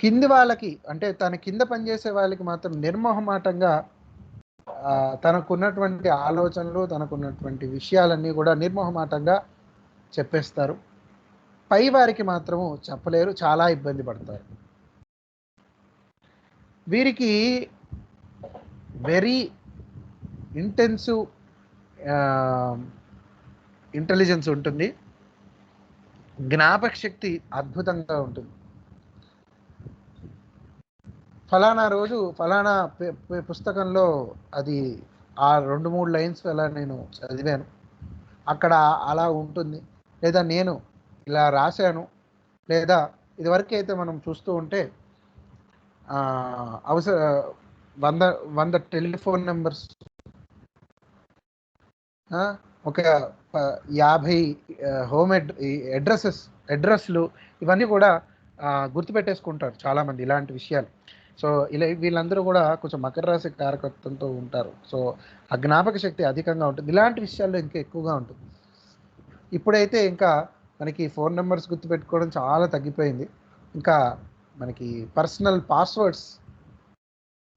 కింది వాళ్ళకి అంటే తన కింద పనిచేసే వాళ్ళకి మాత్రం నిర్మోహమాటంగా తనకున్నటువంటి ఆలోచనలు, తనకున్నటువంటి విషయాలన్నీ కూడా నిర్మోహమాటంగా చెప్పేస్తారు. పై వారికి మాత్రము చెప్పలేరు, చాలా ఇబ్బంది పడతారు. వీరికి వెరీ ఇంటెన్సివ్ ఇంటెలిజెన్స్ ఉంటుంది. జ్ఞాపక శక్తి అద్భుతంగా ఉంటుంది. ఫలానా రోజు ఫలానా పుస్తకంలో అది ఆ 2-3 లైన్స్ అలా నేను చదివాను, అక్కడ అలా ఉంటుంది, లేదా నేను ఇలా రాశాను, లేదా ఇదివరకు అయితే మనం చూస్తూ ఉంటే అవసర 100 టెలిఫోన్ నెంబర్స్, ఒక 50 హోమ్ అడ్రస్లు, ఇవన్నీ కూడా గుర్తుపెట్టేసుకుంటారు చాలామంది ఇలాంటి విషయాలు. సో ఇలా వీళ్ళందరూ కూడా కొంచెం మకర రాశి కారకత్వంతో ఉంటారు. సో ఆ జ్ఞాపక శక్తి అధికంగా ఉంటుంది, ఇలాంటి విషయాల్లో ఇంకా ఎక్కువగా ఉంటుంది. ఇప్పుడైతే ఇంకా మనకి ఫోన్ నెంబర్స్ గుర్తుపెట్టుకోవడం చాలా తగ్గిపోయింది. ఇంకా మనకి పర్సనల్ పాస్వర్డ్స్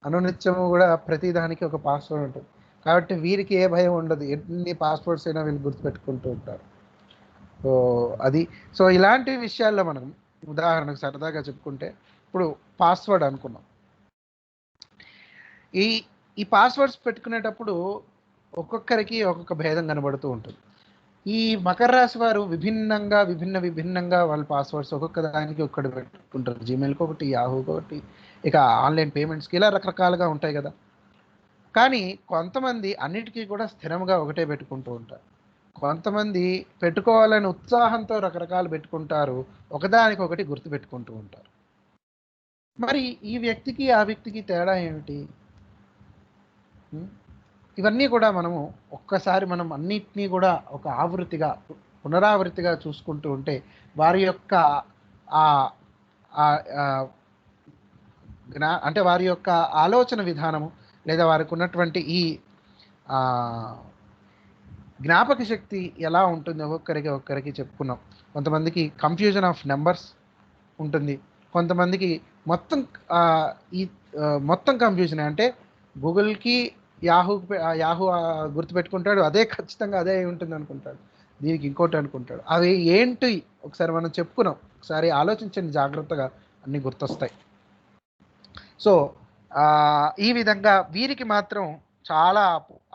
అనునిత్యము కూడా ప్రతిదానికి ఒక పాస్వర్డ్ ఉంటుంది, కాబట్టి వీరికి ఏ భయం ఉండదు, ఎన్ని పాస్వర్డ్స్ అయినా వీళ్ళు గుర్తుపెట్టుకుంటూ ఉంటారు. సో అది సో ఇలాంటి విషయాల్లో మనం ఉదాహరణకు సరదాగా చెప్పుకుంటే, ఇప్పుడు పాస్వర్డ్ అనుకున్నాం, ఈ ఈ పాస్వర్డ్స్ పెట్టుకునేటప్పుడు ఒక్కొక్కరికి ఒక్కొక్క భేదం కనబడుతూ ఉంటుంది. ఈ మకర రాశి వారు విభిన్నంగా వాళ్ళ పాస్వర్డ్స్ ఒక్కొక్క దానికి ఒక్కటి పెట్టుకుంటారు. జీమెయిల్కి ఒకటి, యాహూకి ఒకటి, ఇక ఆన్లైన్ పేమెంట్స్కి ఇలా రకరకాలుగా ఉంటాయి కదా. కానీ కొంతమంది అన్నిటికీ కూడా స్థిరంగా ఒకటే పెట్టుకుంటూ ఉంటారు. కొంతమంది పెట్టుకోవాలని ఉత్సాహంతో రకరకాలు పెట్టుకుంటారు, ఒకదానికొకటి గుర్తు పెట్టుకుంటూ ఉంటారు. మరి ఈ వ్యక్తికి ఆ వ్యక్తికి తేడా ఏమిటి? ఇవన్నీ కూడా మనము ఒక్కసారి మనం అన్నిటినీ కూడా ఒక పునరావృతిగా చూసుకుంటూ ఉంటే వారి యొక్క అంటే వారి యొక్క ఆలోచన విధానము, లేదా వారికి ఉన్నటువంటి ఈ జ్ఞాపక శక్తి ఎలా ఉంటుంది ఒక్కొక్కరికి చెప్పుకున్నాం. కొంతమందికి కన్ఫ్యూజన్ ఆఫ్ నెంబర్స్ ఉంటుంది, కొంతమందికి మొత్తం కన్ఫ్యూజన్, అంటే గూగుల్కి యాహూ గుర్తుపెట్టుకుంటాడు, అదే ఖచ్చితంగా అదే ఉంటుంది అనుకుంటాడు, దీనికి ఇంకోటి అనుకుంటాడు. అవి ఏంటి ఒకసారి మనం చెప్పుకున్నాం, ఒకసారి ఆలోచించండి జాగ్రత్తగా, అన్నీ గుర్తొస్తాయి. సో ఈ విధంగా వీరికి మాత్రం చాలా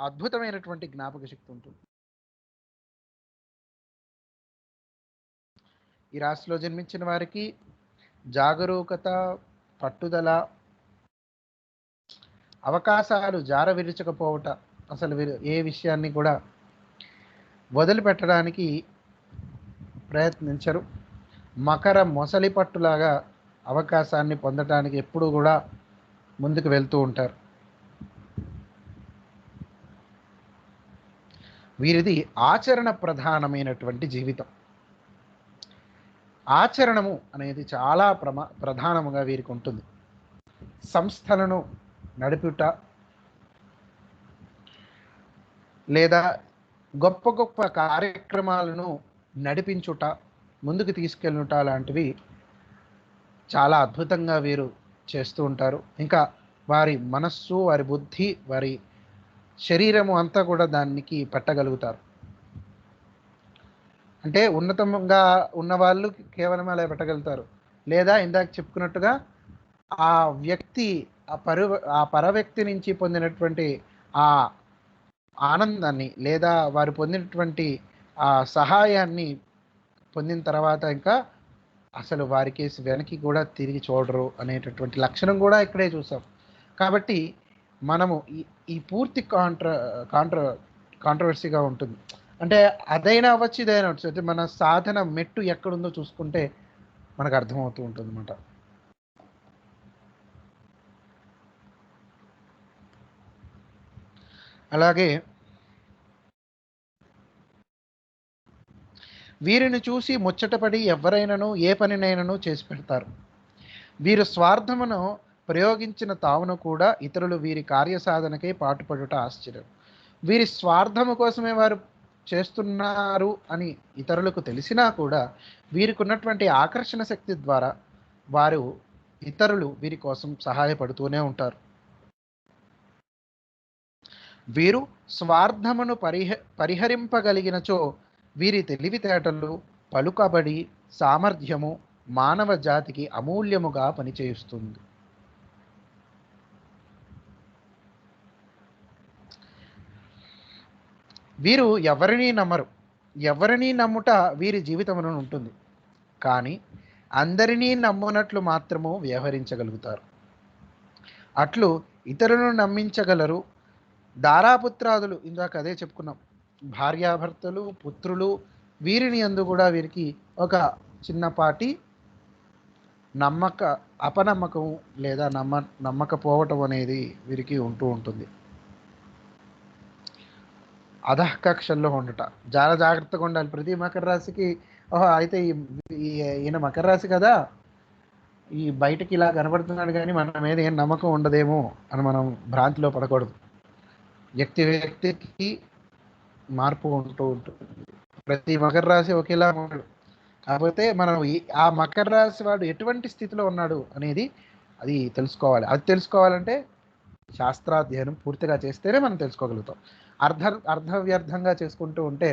అద్భుతమైనటువంటి జ్ఞాపక శక్తి ఉంటుంది. ఈ రాశిలో జన్మించిన వారికి జాగరూకత, పట్టుదల, అవకాశాలు జార విరుచకపోవట, అసలు వీరు ఏ విషయాన్ని కూడా వదిలిపెట్టడానికి ప్రయత్నించరు. మకర మొసలి పట్టులాగా అవకాశాన్ని పొందడానికి ఎప్పుడూ కూడా ముందుకు వెళ్తూ ఉంటారు. వీరిది ఆచరణ ప్రధానమైనటువంటి జీవితం. ఆచరణము అనేది చాలా ప్రధానముగా వీరికి ఉంటుంది. సంస్థలను నడుపుట, లేదా గొప్ప గొప్ప కార్యక్రమాలను నడిపించుట, ముందుకు తీసుకెళ్ళుట లాంటివి చాలా అద్భుతంగా వీరు చేస్తూ ఉంటారు. ఇంకా వారి మనస్సు, వారి బుద్ధి, వారి శరీరము అంతా కూడా దానికి పెట్టగలుగుతారు. అంటే ఉన్నతంగా ఉన్నవాళ్ళు కేవలం అలా పెట్టగలుగుతారు, లేదా ఇందాక చెప్పుకున్నట్టుగా ఆ వ్యక్తి ఆ పరవ్యక్తి నుంచి పొందినటువంటి ఆ ఆనందాన్ని, లేదా వారు పొందినటువంటి ఆ సహాయాన్ని పొందిన తర్వాత ఇంకా అసలు వారికి వెనక్కి కూడా తిరిగి చూడరు అనేటటువంటి లక్షణం కూడా ఇక్కడే చూసాం. కాబట్టి మనము ఈ పూర్తి కాంట్రవర్సీగా ఉంటుంది. అంటే అదైనా అవ్వచ్చు, ఇదైనా అవ్వచ్చు, అయితే మన సాధన మెట్టు ఎక్కడుందో చూసుకుంటే మనకు అర్థమవుతూ ఉంటుంది అన్నమాట. అలాగే వీరిని చూసి ముచ్చటపడి ఎవరైనాను ఏ పనినైనాను చేసి పెడతారు. వీరు స్వార్థమును ప్రయోగించిన తావును కూడా ఇతరులు వీరి కార్యసాధనకై పాటుపడుట ఆశ్చర్యం. వీరి స్వార్థము కోసమే వారు చేస్తున్నారు అని ఇతరులకు తెలిసినా కూడా వీరికి ఉన్నటువంటి ఆకర్షణ శక్తి ద్వారా ఇతరులు వీరి కోసం సహాయపడుతూనే ఉంటారు. వీరు స్వార్థమును పరిహరింపగలిగినచో వీరి తెలివితేటలు, పలుకబడి, సామర్థ్యము మానవ జాతికి అమూల్యముగా పనిచేస్తుంది. వీరు ఎవరినీ నమ్మరు. ఎవరినీ నమ్ముట వీరి జీవితమున ఉంటుంది, కానీ అందరినీ నమ్మునట్లు మాత్రము వ్యవహరించగలుగుతారు. అట్లు ఇతరులను నమ్మించగలరు. దారాపుత్రాదులు, ఇందాక అదే చెప్పుకున్నాం, భార్యాభర్తలు, పుత్రులు, వీరిని యందు కూడా వీరికి ఒక చిన్నపాటి అపనమ్మకం లేదా నమ్మకపోవటం అనేది వీరికి ఉంటూ ఉంటుంది. అధఃకక్షల్లో ఉండట, చాలా జాగ్రత్తగా ఉండాలి. ప్రతి మకర రాశికి ఓహో అయితే ఈయన మకర రాశి కదా, ఈ బయటకి ఇలా కనబడుతున్నాడు కానీ మన మీద ఏం నమ్మకం ఉండదేమో అని మనం భ్రాంతిలో పడకూడదు. వ్యక్తికి మార్పు ఉంటూ ఉంటుంది. ప్రతి మకర రాశి ఒకేలా ఉండడు. కాకపోతే మనం ఆ మకర రాశి వాడు ఎటువంటి స్థితిలో ఉన్నాడు అనేది అది తెలుసుకోవాలి. అది తెలుసుకోవాలంటే శాస్త్రాధ్యయనం పూర్తిగా చేస్తేనే మనం తెలుసుకోగలుగుతాం. అర్ధవ్యర్థంగా చేసుకుంటూ ఉంటే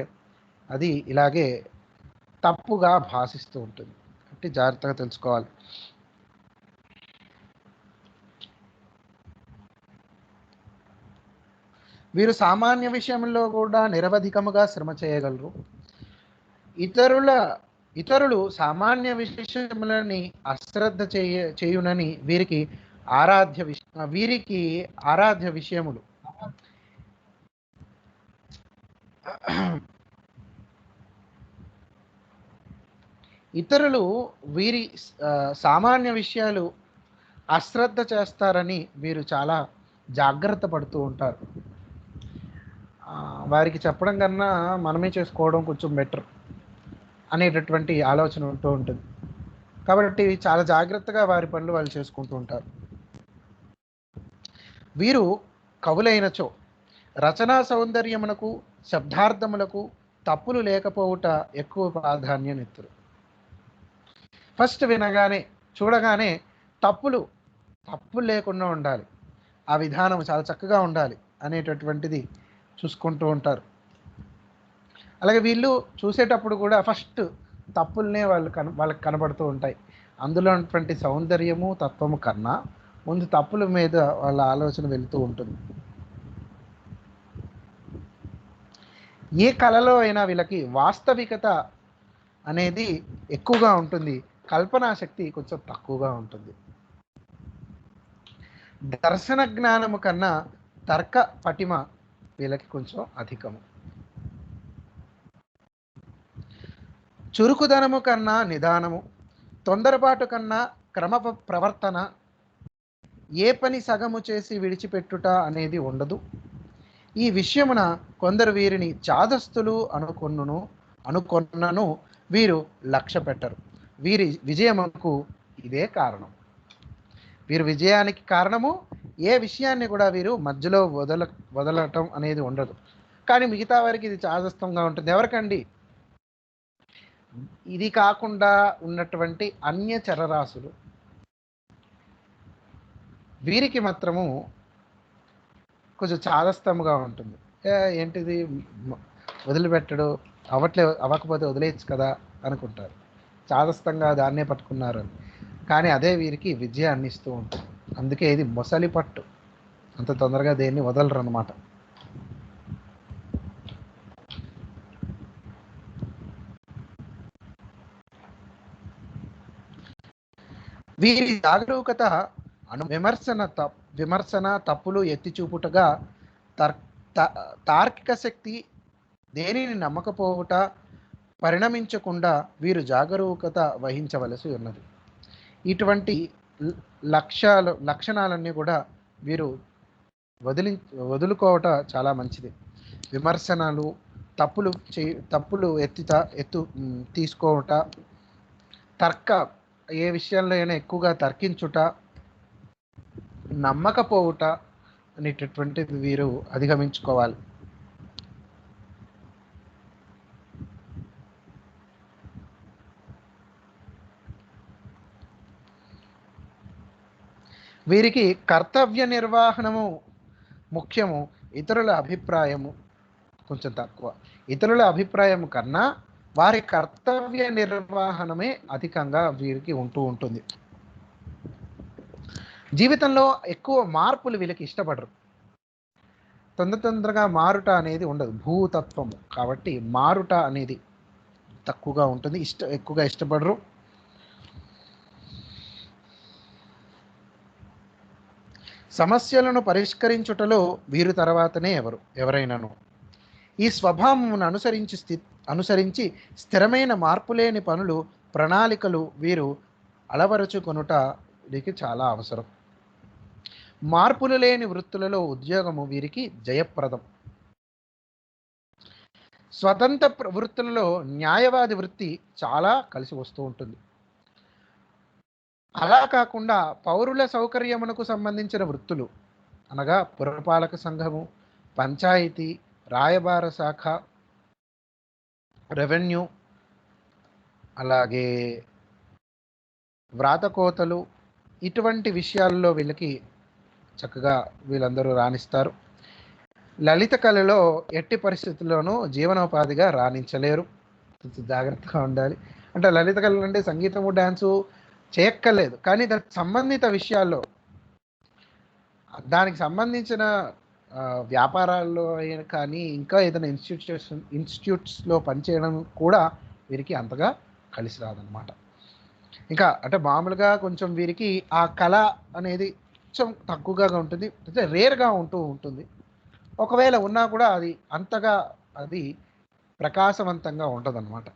అది ఇలాగే తప్పుగా భాషిస్తూ ఉంటుంది. కాబట్టి జాగ్రత్తగా తెలుసుకోవాలి. వీరు సామాన్య విషయంలో కూడా నిరవధికముగా శ్రమ చేయగలరు. ఇతరులు సామాన్య విషయములని అశ్రద్ధ చేయునని వీరికి ఆరాధ్య విషయములు. ఇతరులు వీరి సామాన్య విషయాలు అశ్రద్ధ చేస్తారని వీరు చాలా జాగ్రత్త పడుతూ ఉంటారు. వారికి చెప్పడం కన్నా మనమే చేసుకోవడం కొంచెం బెటర్ అనేటటువంటి ఆలోచన ఉంటూ ఉంటుంది. కాబట్టి చాలా జాగ్రత్తగా వారి పనులు వాళ్ళు చేసుకుంటూ ఉంటారు. వీరు కవులైనచో రచనా సౌందర్యమునకు, శబ్దార్థములకు తప్పులు లేకపోవుట ఎక్కువ ప్రాధాన్యం ఇస్తారు. ఫస్ట్ చూడగానే తప్పులు లేకుండా ఉండాలి, ఆ విధానం చాలా చక్కగా ఉండాలి అనేటటువంటిది చూసుకుంటూ ఉంటారు. అలాగే వీళ్ళు చూసేటప్పుడు కూడా ఫస్ట్ తప్పులనే వాళ్ళకి కనబడుతూ ఉంటాయి. అందులో ఉన్నటువంటి సౌందర్యము, తత్వము కన్నా ముందు తప్పుల మీద వాళ్ళ ఆలోచన వెళుతూ ఉంటుంది. ఏ కళలో అయినా వీళ్ళకి వాస్తవికత అనేది ఎక్కువగా ఉంటుంది, కల్పనా శక్తి కొంచెం తక్కువగా ఉంటుంది. దర్శన జ్ఞానము కన్నా తర్క పటిమ వీళ్ళకి కొంచెం అధికము. చురుకుదనము కన్నా నిదానము, తొందరపాటు కన్నా క్రమ ప్రవర్తన, ఏ పని సగము చేసి విడిచిపెట్టుట అనేది ఉండదు. ఈ విషయమున కొందరు వీరిని చాదస్తులు అనుకొన్నను వీరు లక్ష్య పెట్టరు. వీరి విజయముకు ఇదే కారణం. వీరు విజయానికి కారణము ఏ విషయాన్ని కూడా వీరు మధ్యలో వదలటం అనేది ఉండదు. కానీ మిగతా వారికి ఇది చాదస్తంగా ఉంటుంది. ఎవరికండి? ఇది కాకుండా ఉన్నటువంటి అన్య చరరాశులు, వీరికి మాత్రము కొంచెం చాదస్తముగా ఉంటుంది. ఏంటిది వదిలిపెట్టడు, అవ్వకపోతే వదిలేయచ్చు కదా అనుకుంటారు. చాదస్తంగా దాన్నే పట్టుకున్నారు. కానీ అదే వీరికి విజయాన్ని ఇస్తూ ఉంటుంది. అందుకే ఇది మొసలి పట్టు, అంత తొందరగా దేన్ని వదలరు అన్నమాట. వీరి జాగరూకత విమర్శన తప్పులు ఎత్తి చూపుటగా, తార్కిక శక్తి దేనిని నమ్మకపోవుట పరిణమించకుండా వీరు జాగరూకత వహించవలసి ఉన్నది. ఇటువంటి లక్షణాలన్నీ కూడా వీరు వదులుకోవట చాలా మంచిది. విమర్శనలు, తప్పులు తీసుకోవట, ఏ విషయంలో అయినా ఎక్కువగా తర్కించుట, నమ్మకపోవుట అనేటటువంటిది వీరు అధిగమించుకోవాలి. వీరికి కర్తవ్య నిర్వహణము ముఖ్యము, ఇతరుల అభిప్రాయము కొంచెం తక్కువ. ఇతరుల అభిప్రాయం కన్నా వారి కర్తవ్య నిర్వహణమే అధికంగా వీరికి ఉంటూ ఉంటుంది. జీవితంలో ఎక్కువ మార్పులు వీళ్ళకి ఇష్టపడరు. తొందరగా మారుట అనేది ఉండదు, భూతత్వము కాబట్టి మారుట అనేది తక్కువగా ఉంటుంది, ఎక్కువగా ఇష్టపడరు. సమస్యలను పరిష్కరించుటలో వీరు తర్వాతనే ఎవరైనాను. ఈ స్వభావమును అనుసరించి స్థిరమైన మార్పులేని పనులు ప్రణాళికలు వీరు అలవరుచుకొనుట వీరికి చాలా అవసరం. మార్పులు లేని వృత్తులలో ఉద్యోగము వీరికి జయప్రదం. స్వతంత్ర వృత్తులలో న్యాయవాది వృత్తి చాలా కలిసి వస్తూ ఉంటుంది. అలా కాకుండా పౌరుల సౌకర్యమునకు సంబంధించిన వృత్తులు అనగా పురపాలక సంఘము, పంచాయతీ, రాయబార శాఖ, రెవెన్యూ, అలాగే వ్రాతకోతలు, ఇటువంటి విషయాల్లో వీళ్ళకి చక్కగా వీళ్ళందరూ రాణిస్తారు. లలిత కళలో ఎట్టి పరిస్థితుల్లోనూ జీవనోపాధిగా రాణించలేరు. జాగ్రత్తగా ఉండాలి. అంటే లలిత కళలు అంటే సంగీతము, డ్యాన్సు చేయక్కర్లేదు, కానీ దానికి సంబంధిత విషయాల్లో, దానికి సంబంధించిన వ్యాపారాల్లో కానీ ఇంకా ఏదైనా ఇన్స్టిట్యూట్స్లో పనిచేయడం కూడా వీరికి అంతగా కలిసి రాదనమాట. ఇంకా అంటే మామూలుగా కొంచెం వీరికి ఆ కళ అనేది కొంచెం తక్కువగా ఉంటుంది, అంటే రేర్గా ఉంటుంది. ఒకవేళ ఉన్నా కూడా అది అంతగా అది ప్రకాశవంతంగా ఉంటుందన్నమాట.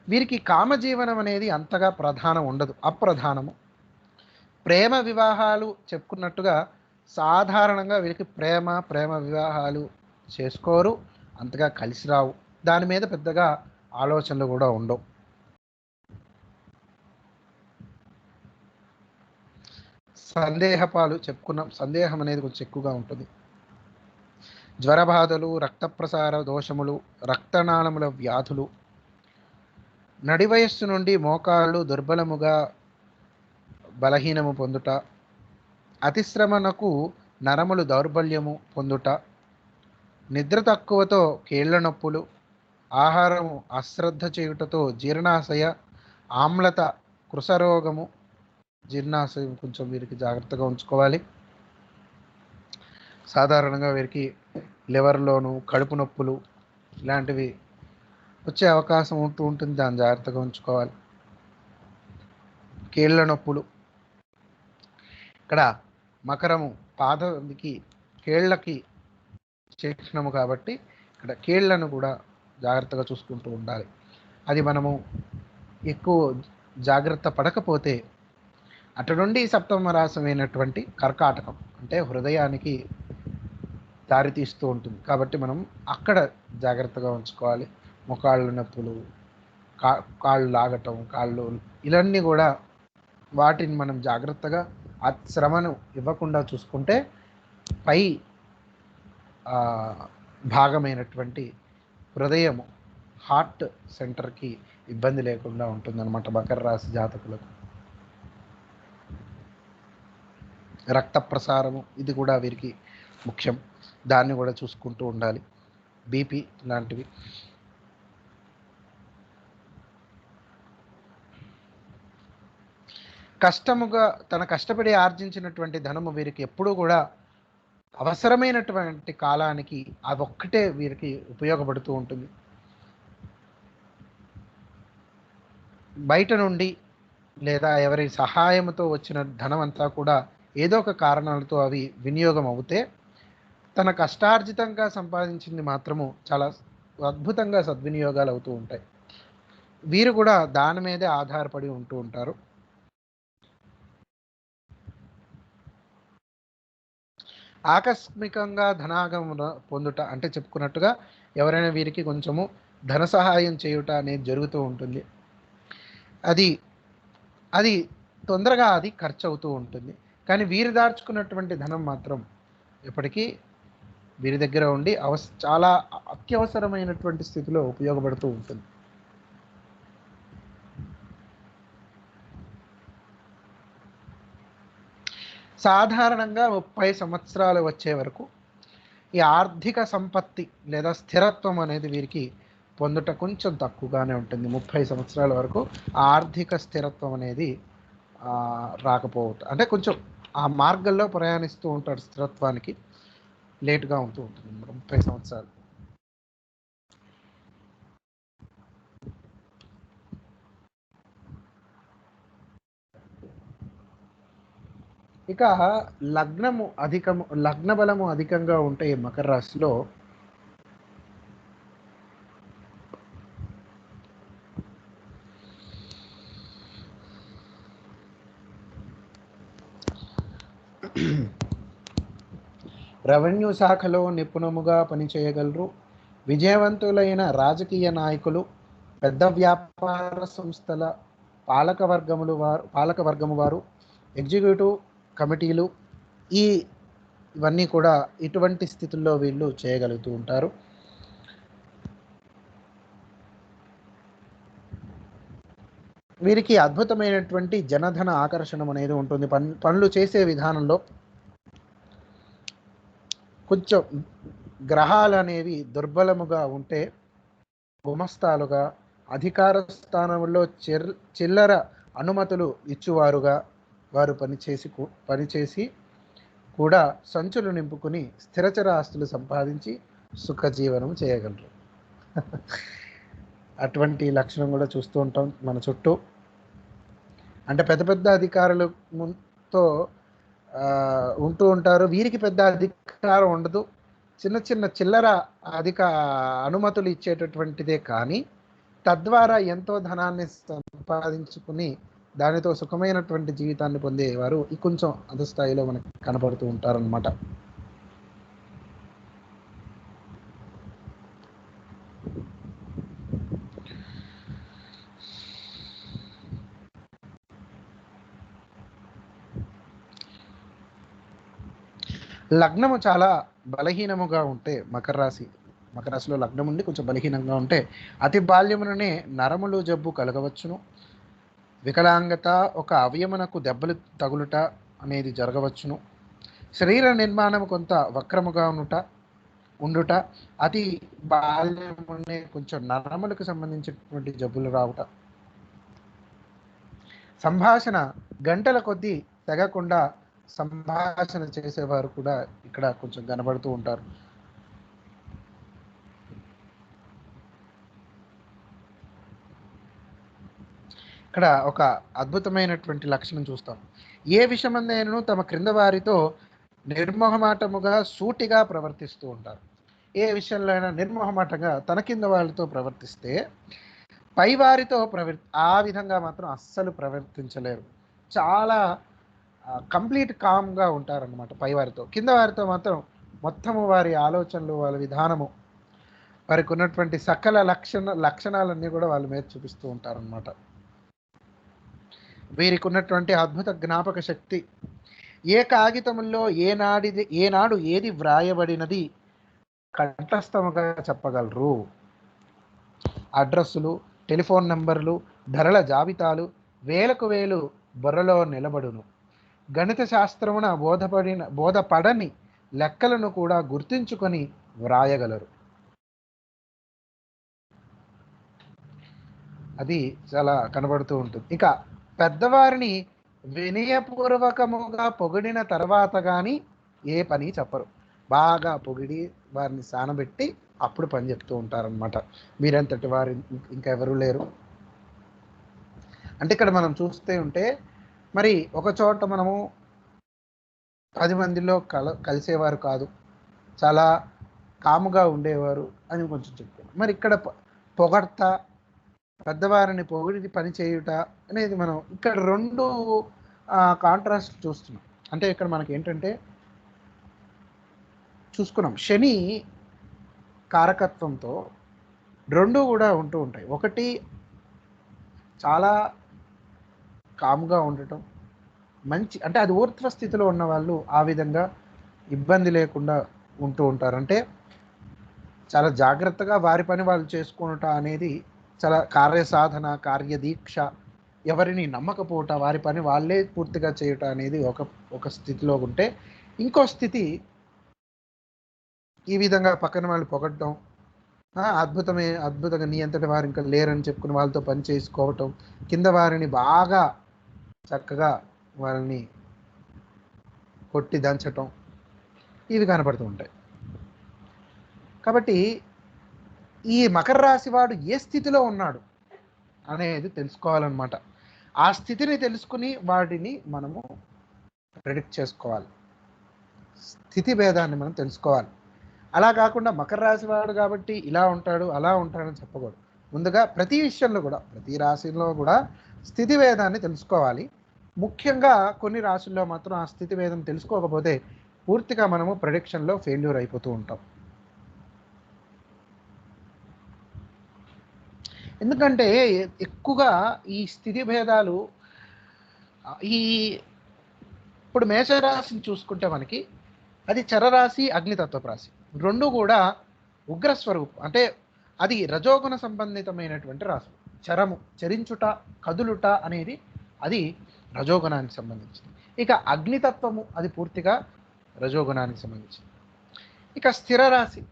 వీరికి కామజీవనం అనేది అంతగా ప్రధానం ఉండదు, అప్రధానము. ప్రేమ వివాహాలు చెప్పుకున్నట్టుగా సాధారణంగా వీరికి ప్రేమ వివాహాలు చేసుకోరు, అంతగా కలిసి రావు. దాని మీద పెద్దగా ఆలోచనలు కూడా ఉండవు. సందేహపాలు చెప్పుకున్నాం, సందేహం అనేది కొంచెం ఎక్కువగా ఉంటుంది. జ్వరబాధలు, రక్త ప్రసార దోషములు, రక్తనాళముల వ్యాధులు, నడి వయస్సు నుండి మోకాళ్ళు దుర్బలముగా బలహీనము పొందుట, అతిశ్రమణకు నరములు దౌర్బల్యము పొందుట, నిద్ర తక్కువతో కీళ్ల నొప్పులు, ఆహారము అశ్రద్ధ చేయుటతో జీర్ణాశయ ఆమ్లత, కృశరోగము, జీర్ణాశయం కొంచెం వీరికి జాగ్రత్తగా ఉంచుకోవాలి. సాధారణంగా వీరికి లివర్లోను కడుపు నొప్పులు ఇలాంటివి వచ్చే అవకాశం ఉంటుంది, దాన్ని జాగ్రత్తగా ఉంచుకోవాలి. కీళ్ల నొప్పులు, ఇక్కడ మకరము పాదానికి కీళ్ళకి చిహ్నము కాబట్టి ఇక్కడ కీళ్లను కూడా జాగ్రత్తగా చూసుకుంటూ ఉండాలి. అది మనము ఎక్కువ జాగ్రత్త పడకపోతే అటు నుండి సప్తమ రాశమైనటువంటి కర్కాటకం అంటే హృదయానికి దారితీస్తూ ఉంటుంది. కాబట్టి మనం అక్కడ జాగ్రత్తగా ఉంచుకోవాలి. మొకాళ్ళ నొప్పులు, కాళ్ళు లాగటం, కాళ్ళు ఇవన్నీ కూడా వాటిని మనం జాగ్రత్తగా ఆ శ్రమను ఇవ్వకుండా చూసుకుంటే పై భాగమైనటువంటి హృదయము, హార్ట్ సెంటర్కి ఇబ్బంది లేకుండా ఉంటుందన్నమాట మకర రాశి జాతకులకు. రక్త ప్రసారము ఇది కూడా వీరికి ముఖ్యం, దాన్ని కూడా చూసుకుంటూ ఉండాలి. బీపీ లాంటివి. కష్టముగా తన కష్టపడి ఆర్జించినటువంటి ధనము వీరికి ఎప్పుడూ కూడా అవసరమైనటువంటి కాలానికి అదొక్కటే వీరికి ఉపయోగపడుతూ ఉంటుంది. బయట నుండి లేదా ఎవరి సహాయంతో వచ్చిన ధనం అంతా కూడా ఏదో ఒక కారణాలతో అవి వినియోగం అవుతే తన కష్టార్జితంగా సంపాదించింది మాత్రము చాలా అద్భుతంగా సద్వినియోగాలు అవుతూ ఉంటాయి. వీరు కూడా దాని మీదే ఆధారపడి ఉంటూ ఉంటారు. ఆకస్మికంగా ధనాగమన పొందుట అంటే చెప్పుకున్నట్టుగా ఎవరైనా వీరికి కొంచెము ధన సహాయం చేయుట అనేది జరుగుతూ ఉంటుంది. అది తొందరగా అది ఖర్చు అవుతూ ఉంటుంది. కానీ వీరు దాచుకున్నటువంటి ధనం మాత్రం ఎప్పటికీ వీరి దగ్గర ఉండి చాలా అత్యవసరమైనటువంటి స్థితిలో ఉపయోగపడుతూ ఉంటుంది. సాధారణంగా 30 సంవత్సరాలు వచ్చే వరకు ఈ ఆర్థిక సంపత్తి లేదా స్థిరత్వం అనేది వీరికి పొందుట కొంచెం తక్కువగానే ఉంటుంది. 30 సంవత్సరాల వరకు ఆర్థిక స్థిరత్వం అనేది రాకపోవటం అంటే కొంచెం ఆ మార్గంలో ప్రయాణిస్తూ ఉంటాడు, స్థిరత్వానికి లేటుగా ఉంటూ ఉంటుంది 30 సంవత్సరాలు. ఇక లగ్న బలము అధికంగా ఉంటే మకర రాశిలో రెవెన్యూ శాఖలో నిపుణముగా పనిచేయగలరు. విజయవంతులైన రాజకీయ నాయకులు, పెద్ద వ్యాపార సంస్థల పాలకవర్గము వారు, ఎగ్జిక్యూటివ్ కమిటీలు ఇవన్నీ కూడా ఇటువంటి స్థితుల్లో వీళ్ళు చేయగలుగుతూ ఉంటారు. వీరికి అద్భుతమైనటువంటి జనధన ఆకర్షణ అనేది ఉంటుంది. పనులు చేసే విధానంలో కొంచెం గ్రహాలు అనేవి దుర్బలముగా ఉంటే గుమస్తాలుగా, అధికార స్థానంలో చిల్లర అనుమతులు ఇచ్చువారుగా వారు పనిచేసి కూడా సంచులు నింపుకుని స్థిరచర ఆస్తులు సంపాదించి సుఖజీవనం చేయగలరు. అటువంటి లక్షణం కూడా చూస్తూ ఉంటాం మన చుట్టూ. అంటే పెద్ద పెద్ద అధికారులతో ఉంటూ ఉంటారు. వీరికి పెద్ద అధికారం ఉండదు, చిల్లర అనుమతులు ఇచ్చేటటువంటిదే కానీ తద్వారా ఎంతో ధనాన్ని సంపాదించుకుని దానితో సుఖమైనటువంటి జీవితాన్ని పొందేవారు ఈ కొంచెం అధస్థాయిలో మనకు కనపడుతూ ఉంటారనమాట. లగ్నము చాలా బలహీనముగా ఉంటే మకర రాశిలో లగ్నం ఉండి కొంచెం బలహీనంగా ఉంటే అతి బాల్యముననే నరములు జబ్బు కలగవచ్చును. వికలాంగత, ఒక అవయమునకు దెబ్బలు తగులుట అనేది జరగవచ్చును. శరీర నిర్మాణం కొంత వక్రముగా ఉండుట, అతి బాల్యమునే కొంచెం నరములకు సంబంధించినటువంటి జబ్బులు రావుట, సంభాషణ గంటల కొద్దీ తెగకుండా సంభాషణ చేసేవారు కూడా ఇక్కడ కొంచెం కనబడుతూ ఉంటారు. ఇక్కడ ఒక అద్భుతమైనటువంటి లక్షణం చూస్తాం. ఏ విషయమందైనను తమ క్రింద వారితో నిర్మోహమాటముగా సూటిగా ప్రవర్తిస్తూ ఉంటారు. ఏ విషయంలో అయినా నిర్మోహమాటంగా తన కింద వాళ్ళతో ప్రవర్తిస్తే పై వారితో ఆ విధంగా మాత్రం అస్సలు ప్రవర్తించలేరు. చాలా కంప్లీట్ కామ్గా ఉంటారన్నమాట పైవారితో. కింద వారితో మాత్రం మొత్తము వారి ఆలోచనలు, వాళ్ళ విధానము, వారికి ఉన్నటువంటి సకల లక్షణాలన్నీ కూడా వాళ్ళ మీద చూపిస్తూ ఉంటారన్నమాట. వీరికి ఉన్నటువంటి అద్భుత జ్ఞాపక శక్తి, ఏ కాగితముల్లో ఏనాడు ఏది వ్రాయబడినది కంఠస్థముగా చెప్పగలరు. అడ్రస్సులు, టెలిఫోన్ నంబర్లు, ధరల జాబితాలు వేలకు వేలు బుర్రలో నిలబడును. గణిత శాస్త్రమున బోధపడని లెక్కలను కూడా గుర్తించుకొని వ్రాయగలరు. అది చాలా కనబడుతూ ఉంటుంది. ఇక పెద్దవారిని వినయపూర్వకముగా పొగిడిన తర్వాత కానీ ఏ పని చెప్పరు. బాగా పొగిడి వారిని సానబెట్టి అప్పుడు పని చెప్తూ ఉంటారనమాట. మీరంతటి వారు ఇంకెవరూ లేరు. అంటే ఇక్కడ మనం చూస్తే ఉంటే మరి ఒక చోట మనము 10 మందిలో కలిసేవారు కాదు, చాలా కాముగా ఉండేవారు అని కొంచెం చెప్తారు. మరి ఇక్కడ పొగడ్త, పెద్దవారిని పొగిడి పని చేయుట అనేది మనం ఇక్కడ 2 కాంట్రాస్ట్ చూస్తున్నాం. అంటే ఇక్కడ మనకి ఏంటంటే చూసుకున్నాం, శని కారకత్వంతో 2 కూడా ఉంటూ ఉంటాయి. ఒకటి చాలా కామ్గా ఉండటం, మంచి అంటే అది ఊర్ధ్వ స్థితిలో ఉన్న వాళ్ళు ఆ విధంగా ఇబ్బంది లేకుండా ఉంటూ ఉంటారు. అంటే చాలా జాగ్రత్తగా వారి పని వాళ్ళు చేసుకునుట అనేది చాలా కార్యసాధన, కార్యదీక్ష, ఎవరిని నమ్మకపోవట, వారి పని వాళ్ళే పూర్తిగా చేయుట అనేది ఒక స్థితిలో ఉంటే, ఇంకో స్థితి ఈ విధంగా పక్కన వాళ్ళు పొగడటం, అద్భుతంగా నీ అంతటి వారు ఇంకా లేరని చెప్పుకుని వాళ్ళతో పని చేసుకోవటం, కింద వారిని బాగా చక్కగా వాళ్ళని కొట్టి దంచటం, ఇవి కనపడుతూ ఉంటాయి. కాబట్టి ఈ మకర రాశి వాడు ఏ స్థితిలో ఉన్నాడు అనేది తెలుసుకోవాలన్నమాట. ఆ స్థితిని తెలుసుకుని వాటిని మనము ప్రెడిక్ట్ చేసుకోవాలి, స్థితి భేదాన్ని మనం తెలుసుకోవాలి. అలా కాకుండా మకర రాశి వాడు కాబట్టి ఇలా ఉంటాడు అలా ఉంటాడని చెప్పకూడదు. ముందుగా ప్రతి విషయంలో కూడా, ప్రతి రాశిలో కూడా స్థితి భేదాన్ని తెలుసుకోవాలి. ముఖ్యంగా కొన్ని రాశుల్లో మాత్రం ఆ స్థితి భేదం తెలుసుకోకపోతే పూర్తిగా మనము ప్రెడిక్షన్లో ఫెయిల్యూర్ అయిపోతూ ఉంటాం. ఎందుకంటే ఎక్కువగా ఈ స్థితి భేదాలు ఈ ఇప్పుడు మేషరాశిని చూసుకుంటే మనకి అది చరరాశి, అగ్నితత్వపు రాశి, రెండు కూడా ఉగ్రస్వరూపం. అంటే అది రజోగుణ సంబంధితమైనటువంటి రాశి. చరము, చరించుట, కదులుట అనేది అది రజోగుణానికి సంబంధించింది. ఇక అగ్నితత్వము అది పూర్తిగా రజోగుణానికి సంబంధించింది. ఇక స్థిర రాశి,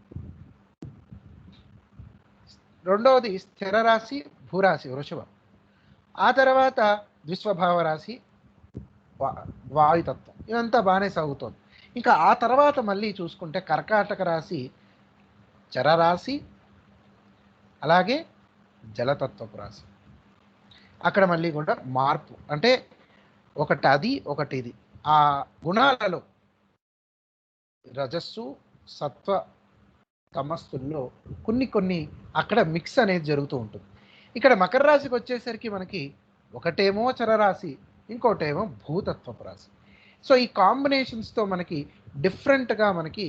రెండవది స్థిర రాశి భూరాశి వృషభం. ఆ తర్వాత విశ్వభావ రాశి వాయుతత్వం. ఇదంతా బాగానే సాగుతోంది. ఇంకా ఆ తర్వాత మళ్ళీ చూసుకుంటే కర్కాటక రాశి చరరాశి, అలాగే జలతత్వపు రాశి. అక్కడ మళ్ళీ కూడా మార్పు, అంటే ఒకటి అది ఒకటి ఇది. ఆ గుణాలలో రజస్సు సత్వ తమస్సుల్లో కొన్ని అక్కడ మిక్స్ అనేది జరుగుతూ ఉంటుంది. ఇక్కడ మకర రాశికి వచ్చేసరికి మనకి ఒకటేమో చరరాశి, ఇంకోటేమో భూతత్వపు రాశి. సో ఈ కాంబినేషన్స్తో మనకి డిఫరెంట్గా మనకి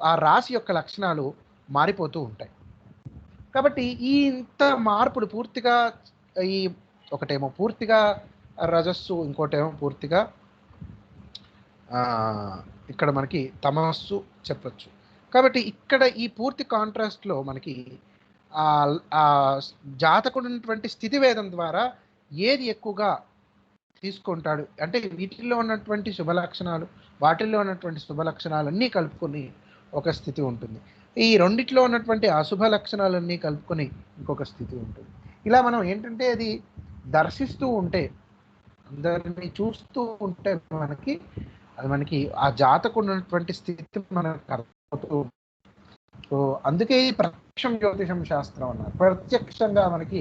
ఆ రాశి యొక్క లక్షణాలు మారిపోతూ ఉంటాయి. కాబట్టి ఈ ఇంత మార్పులు పూర్తిగా ఈ ఒకటేమో పూర్తిగా రజస్సు, ఇంకోటేమో పూర్తిగా ఇక్కడ మనకి తమస్సు చెప్పచ్చు. కాబట్టి ఇక్కడ ఈ పూర్తి కాంట్రాస్ట్లో మనకి జాతకుడు ఉన్నటువంటి స్థితివేదం ద్వారా ఏది ఎక్కువగా తీసుకుంటాడు అంటే వీటిల్లో ఉన్నటువంటి శుభ లక్షణాలు, వాటిల్లో ఉన్నటువంటి శుభ లక్షణాలన్నీ కలుపుకొని ఒక స్థితి ఉంటుంది. ఈ రెండిట్లో ఉన్నటువంటి అశుభ లక్షణాలన్నీ కలుపుకొని ఇంకొక స్థితి ఉంటుంది. ఇలా మనం ఏంటంటే అది దర్శిస్తూ ఉంటే, అందరినీ చూస్తూ ఉంటే మనకి ఆ జాతకుడు ఉన్నటువంటి స్థితి మనకు అర్థమవుతూ. సో అందుకే ఈ ప్రత్యక్షం జ్యోతిషం శాస్త్రం అన్నారు, ప్రత్యక్షంగా మనకి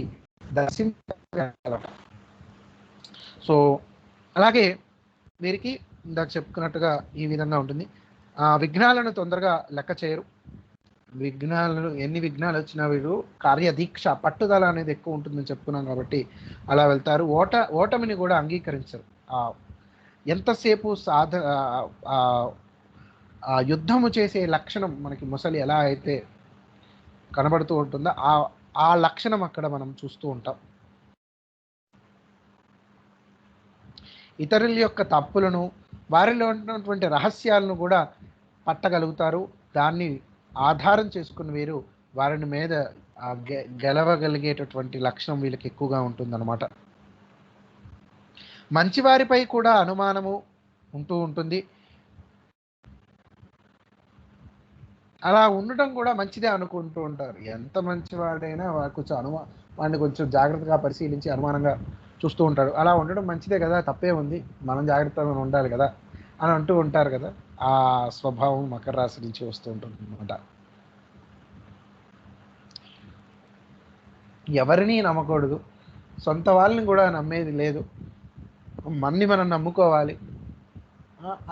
దర్శించగలట. సో అలాగే వీరికి ఇందాక చెప్పుకున్నట్టుగా ఈ విధంగా ఉంటుంది. విఘ్నాలను తొందరగా లెక్క చేయరు. ఎన్ని విఘ్నాలు వచ్చినా వీరు కార్యదీక్ష, పట్టుదల అనేది ఎక్కువ ఉంటుందని చెప్పుకున్నాం కాబట్టి అలా వెళ్తారు. ఓటమిని కూడా అంగీకరించరు. ఎంతసేపు యుద్ధము చేసే లక్షణం మనకి ముసలి ఎలా అయితే కనబడుతూ ఉంటుందో ఆ లక్షణం అక్కడ మనం చూస్తూ ఉంటాం. ఇతరుల యొక్క తప్పులను, వారిలో ఉన్నటువంటి రహస్యాలను కూడా పట్టగలుగుతారు. దాన్ని ఆధారం చేసుకుని వీరు వారిని మీద గెలవగలిగేటటువంటి లక్షణం వీళ్ళకి ఎక్కువగా ఉంటుందన్నమాట. మంచివారిపై కూడా అనుమానము ఉంటూ ఉంటుంది. అలా ఉండటం కూడా మంచిదే అనుకుంటూ ఉంటారు. ఎంత మంచివాడైనా వాడిని కొంచెం జాగ్రత్తగా పరిశీలించి అనుమానంగా చూస్తూ ఉంటాడు. అలా ఉండడం మంచిదే కదా, తప్పే ఉంది, మనం జాగ్రత్తగా ఉండాలి కదా అని అంటూ ఉంటారు కదా. ఆ స్వభావం మకర రాశి నుంచి వస్తూ ఉంటుంది అన్నమాట. ఎవరిని నమ్మకూడదు, సొంత వాళ్ళని కూడా నమ్మేది లేదు, మనం నమ్ముకోవాలి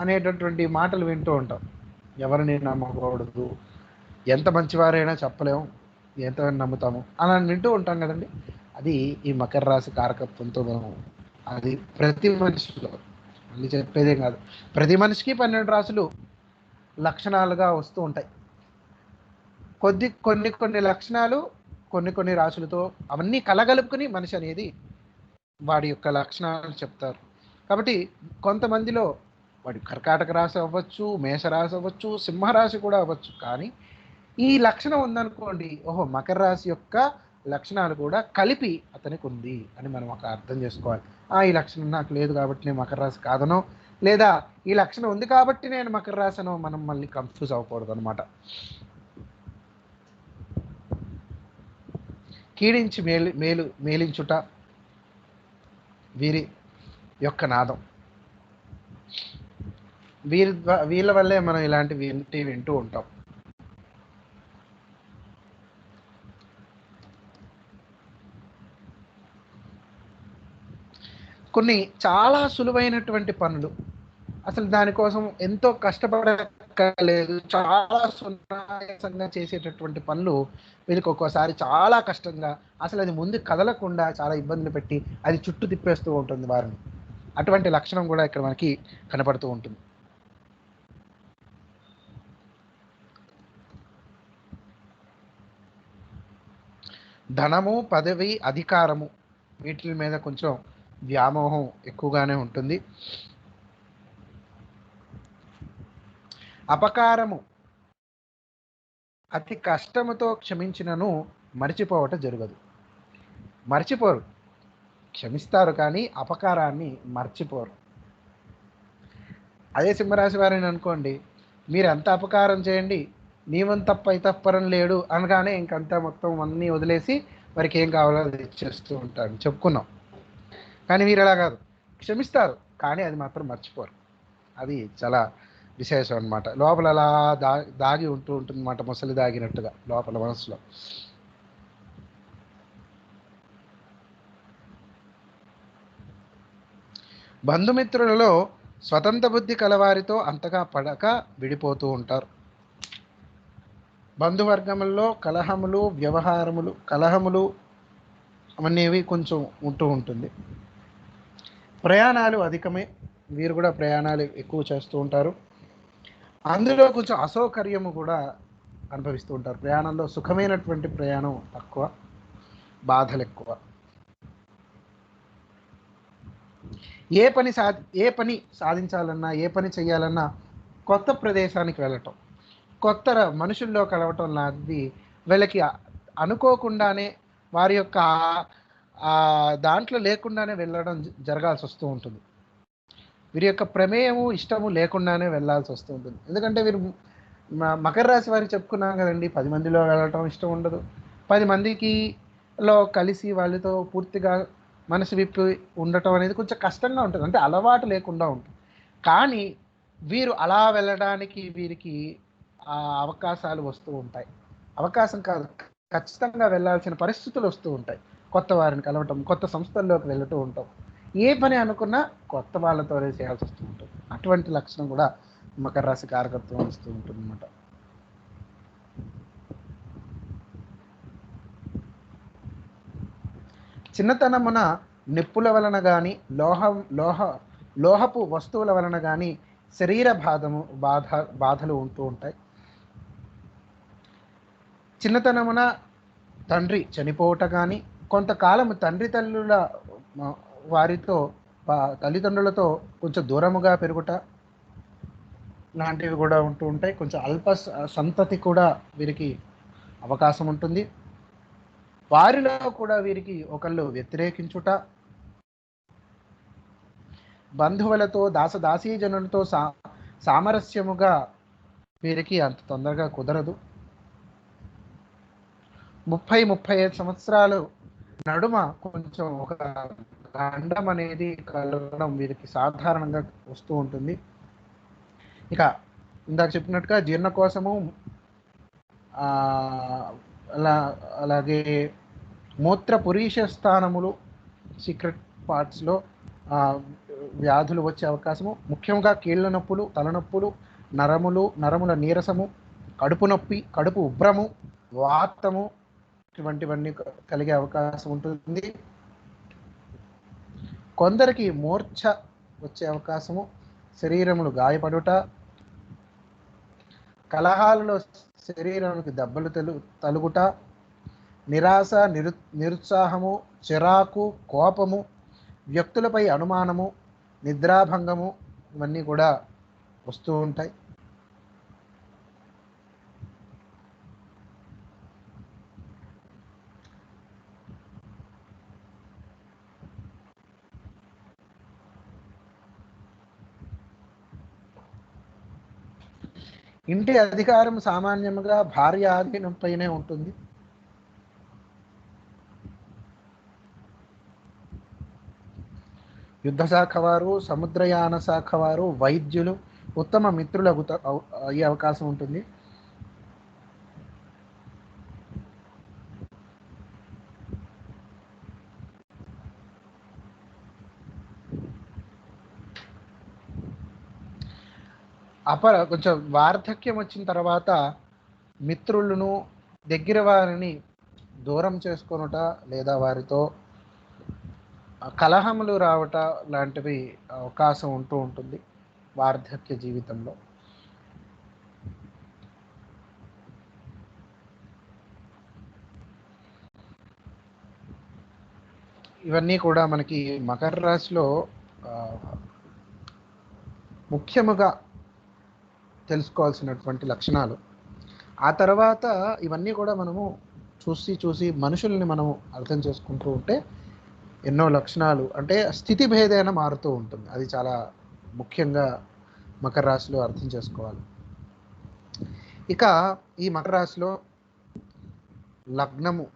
అనేటటువంటి మాటలు వింటూ ఉంటాం. ఎవరిని నమ్మకూడదు, ఎంత మంచివారైనా చెప్పలేము, ఎంత నమ్ముతాము అలా వింటూ ఉంటాం కదండి. అది ఈ మకర రాశి కారకత్వంతో మనం అది ప్రతి మనిషిలో మళ్ళీ చెప్పేదేం కాదు, ప్రతి మనిషికి 12 రాశులు లక్షణాలుగా వస్తూ ఉంటాయి. కొన్ని లక్షణాలు కొన్ని రాశులతో అవన్నీ కలగలుపుకొని మనిషి అనేది వాడి యొక్క లక్షణాలు చెప్తారు. కాబట్టి కొంతమందిలో వాడి కర్కాటక రాశి అవ్వచ్చు, మేషరాశి అవ్వచ్చు, సింహరాశి కూడా అవ్వచ్చు. కానీ ఈ లక్షణం ఉందనుకోండి, ఓహో మకర రాశి యొక్క లక్షణాలు కూడా కలిపి అతనికి ఉంది అని మనం ఒక అర్థం చేసుకోవాలి. ఈ లక్షణం నాకు లేదు కాబట్టి నేను మకర రాశి కాదనో, లేదా ఈ లక్షణం ఉంది కాబట్టి నేను మకర రాశినో మనం మళ్ళీ కన్ఫ్యూజ్ అవ్వకూడదు అనమాట. కీడించి మేలించుట వీరి యొక్క నాదం. వీళ్ళ వల్లే మనం ఇలాంటివి వింటూ ఉంటాం. కొన్ని చాలా సులువైనటువంటి పనులు, అసలు దానికోసం ఎంతో కష్టపడక్కర్లేదు, చాలా సునాయాసంగా చేసేటటువంటి పనులు వీళ్ళకి ఒక్కోసారి చాలా కష్టంగా, అసలు అది ముందు కదలకుండా చాలా ఇబ్బందులు పెట్టి అది చుట్టూ తిప్పేస్తూ ఉంటుంది వారిని. అటువంటి లక్షణం కూడా ఇక్కడ మనకి కనపడుతూ ఉంటుంది. ధనము, పదవి, అధికారము వీటి మీద కొంచెం వ్యామోహం ఎక్కువగానే ఉంటుంది. అపకారము అతి కష్టముతో క్షమించినను మర్చిపోవట జరగదు. మర్చిపోరు, క్షమిస్తారు కానీ అపకారాన్ని మర్చిపోరు. అదే సింహరాశి వారిని అనుకోండి, మీరు ఎంత అపకారం చేయండి, నీవం తప్ప ఇతప్పరం లేడు అనగానే ఇంకంతా మొత్తం అన్నీ వదిలేసి వారికి ఏం కావాలో అది చేస్తూ ఉంటారు, చెప్పుకున్నాం. కానీ మీరు అలా కాదు, క్షమిస్తారు కానీ అది మాత్రం మర్చిపోరు. అది చాలా విశేషం అనమాట. లోపల అలా దాగి ఉంటూ ఉంటుంది అన్నమాట, ముసలి దాగినట్టుగా లోపల మనసులో. బంధుమిత్రులలో స్వతంత్ర బుద్ధి కలవారితో అంతగా పడక విడిపోతూ ఉంటారు. బంధువర్గముల్లో కలహములు అనేవి కొంచెం ఉంటూ ఉంటుంది. ప్రయాణాలు అధికమే, వీరు కూడా ప్రయాణాలు ఎక్కువ చేస్తూ ఉంటారు. అందులో కొంచెం అసౌకర్యము కూడా అనుభవిస్తూ ఉంటారు. ప్రయాణంలో సుఖమైనటువంటి ప్రయాణం తక్కువ, బాధలు ఎక్కువ. ఏ పని సాధించాలన్నా, ఏ పని చేయాలన్నా కొత్త ప్రదేశానికి వెళ్ళటం, కొత్త మనుషుల్లో కలవటం లాంటిది వీళ్ళకి అనుకోకుండానే వారి యొక్క దాంట్లో లేకుండానే వెళ్ళడం జరగాల్సి వస్తూ ఉంటుంది. వీరి యొక్క ప్రమేయము ఇష్టము లేకుండానే వెళ్ళాల్సి వస్తూ ఉంటుంది. ఎందుకంటే వీరు మకర రాశి వారికి చెప్పుకున్నాం కదండి, 10 మందిలో వెళ్ళటం ఇష్టం ఉండదు. 10 మందికి కలిసి వాళ్ళతో పూర్తిగా మనసు విప్పి ఉండటం అనేది కొంచెం కష్టంగా ఉంటుంది, అంటే అలవాటు లేకుండా ఉంటుంది. కానీ వీరు అలా వెళ్ళడానికి వీరికి అవకాశాలు వస్తూ ఉంటాయి. అవకాశం కాదు, ఖచ్చితంగా వెళ్ళాల్సిన పరిస్థితులు వస్తూ ఉంటాయి. కొత్త వారిని కలవటం, కొత్త సంస్థల్లోకి వెళ్తూ ఉంటాం, ఏ పని అనుకున్నా కొత్త వాళ్ళతోనే చేయాల్సి వస్తూ ఉంటుంది. అటువంటి లక్షణం కూడా మకర రాశి కారకత్వం వస్తూ ఉంటుంది అన్నమాట. చిన్నతనమున నిప్పుల వలన కానీ లోహపు వస్తువుల వలన కానీ శరీర బాధలు ఉంటూ ఉంటాయి. చిన్నతనమున తండ్రి చనిపోవట కానీ, కొంతకాలము తల్లిదండ్రులతో కొంచెం దూరముగా పెరుగుట లాంటివి కూడా ఉంటూ ఉంటాయి. కొంచెం అల్ప సంతతి కూడా వీరికి అవకాశం ఉంటుంది. వారిలో కూడా వీరికి ఒకళ్ళు వ్యతిరేకించుట, బంధువులతో దాసదాసీజనులతో సామరస్యముగా వీరికి అంత తొందరగా కుదరదు. 30-35 సంవత్సరాలు నడుమ కొంచెం ఒక గండం అనేది కలగడం వీరికి సాధారణంగా వస్తూ ఉంటుంది. ఇక ఇందాక చెప్పినట్టుగా జీర్ణకోశము, అలాగే మూత్ర పురీష స్థానములు, సీక్రెట్ పార్ట్స్లో వ్యాధులు వచ్చే అవకాశము, ముఖ్యంగా కీళ్ళ నొప్పులు, తలనొప్పులు, నరముల నీరసము, కడుపు నొప్పి, కడుపు ఉబ్బరము, వాతము ఇటువంటివన్నీ కలిగే అవకాశం ఉంటుంది. కొందరికి మూర్ఛ వచ్చే అవకాశము, శరీరములు గాయపడుట, కలహాలలో శరీరానికి దెబ్బలు తలుగుట, నిరాశ, నిరుత్సాహము, చిరాకు, కోపము, వ్యక్తులపై అనుమానము, నిద్రాభంగము ఇవన్నీ కూడా వస్తూ ఉంటాయి. ఇంటి అధికారం సామాన్యంగా భార్య ఆధీనంపైనే ఉంటుంది. యుద్ధ శాఖ వారు, సముద్రయాన శాఖ వారు, వైద్యులు ఉత్తమ మిత్రులు అయ్యే అవకాశం ఉంటుంది. కొంచెం వార్ధక్యం వచ్చిన తర్వాత మిత్రులను దగ్గర వారిని దూరం చేసుకొనుట లేదా వారితో కలహములు రావట లాంటివి అవకాశం ఉంటూ ఉంటుంది వార్ధక్య జీవితంలో. ఇవన్నీ కూడా మనకి మకర రాశిలో ముఖ్యముగా తెలుసుకోవాల్సినటువంటి లక్షణాలు. ఆ తర్వాత ఇవన్నీ కూడా మనము చూసి మనుషుల్ని మనము అర్థం చేసుకుంటూ ఉంటే ఎన్నో లక్షణాలు అంటే స్థితి భేదైన మారుతూ ఉంటుంది. అది చాలా ముఖ్యంగా మకర రాశిలో అర్థం చేసుకోవాలి. ఇక ఈ మకర రాశిలో లగ్నము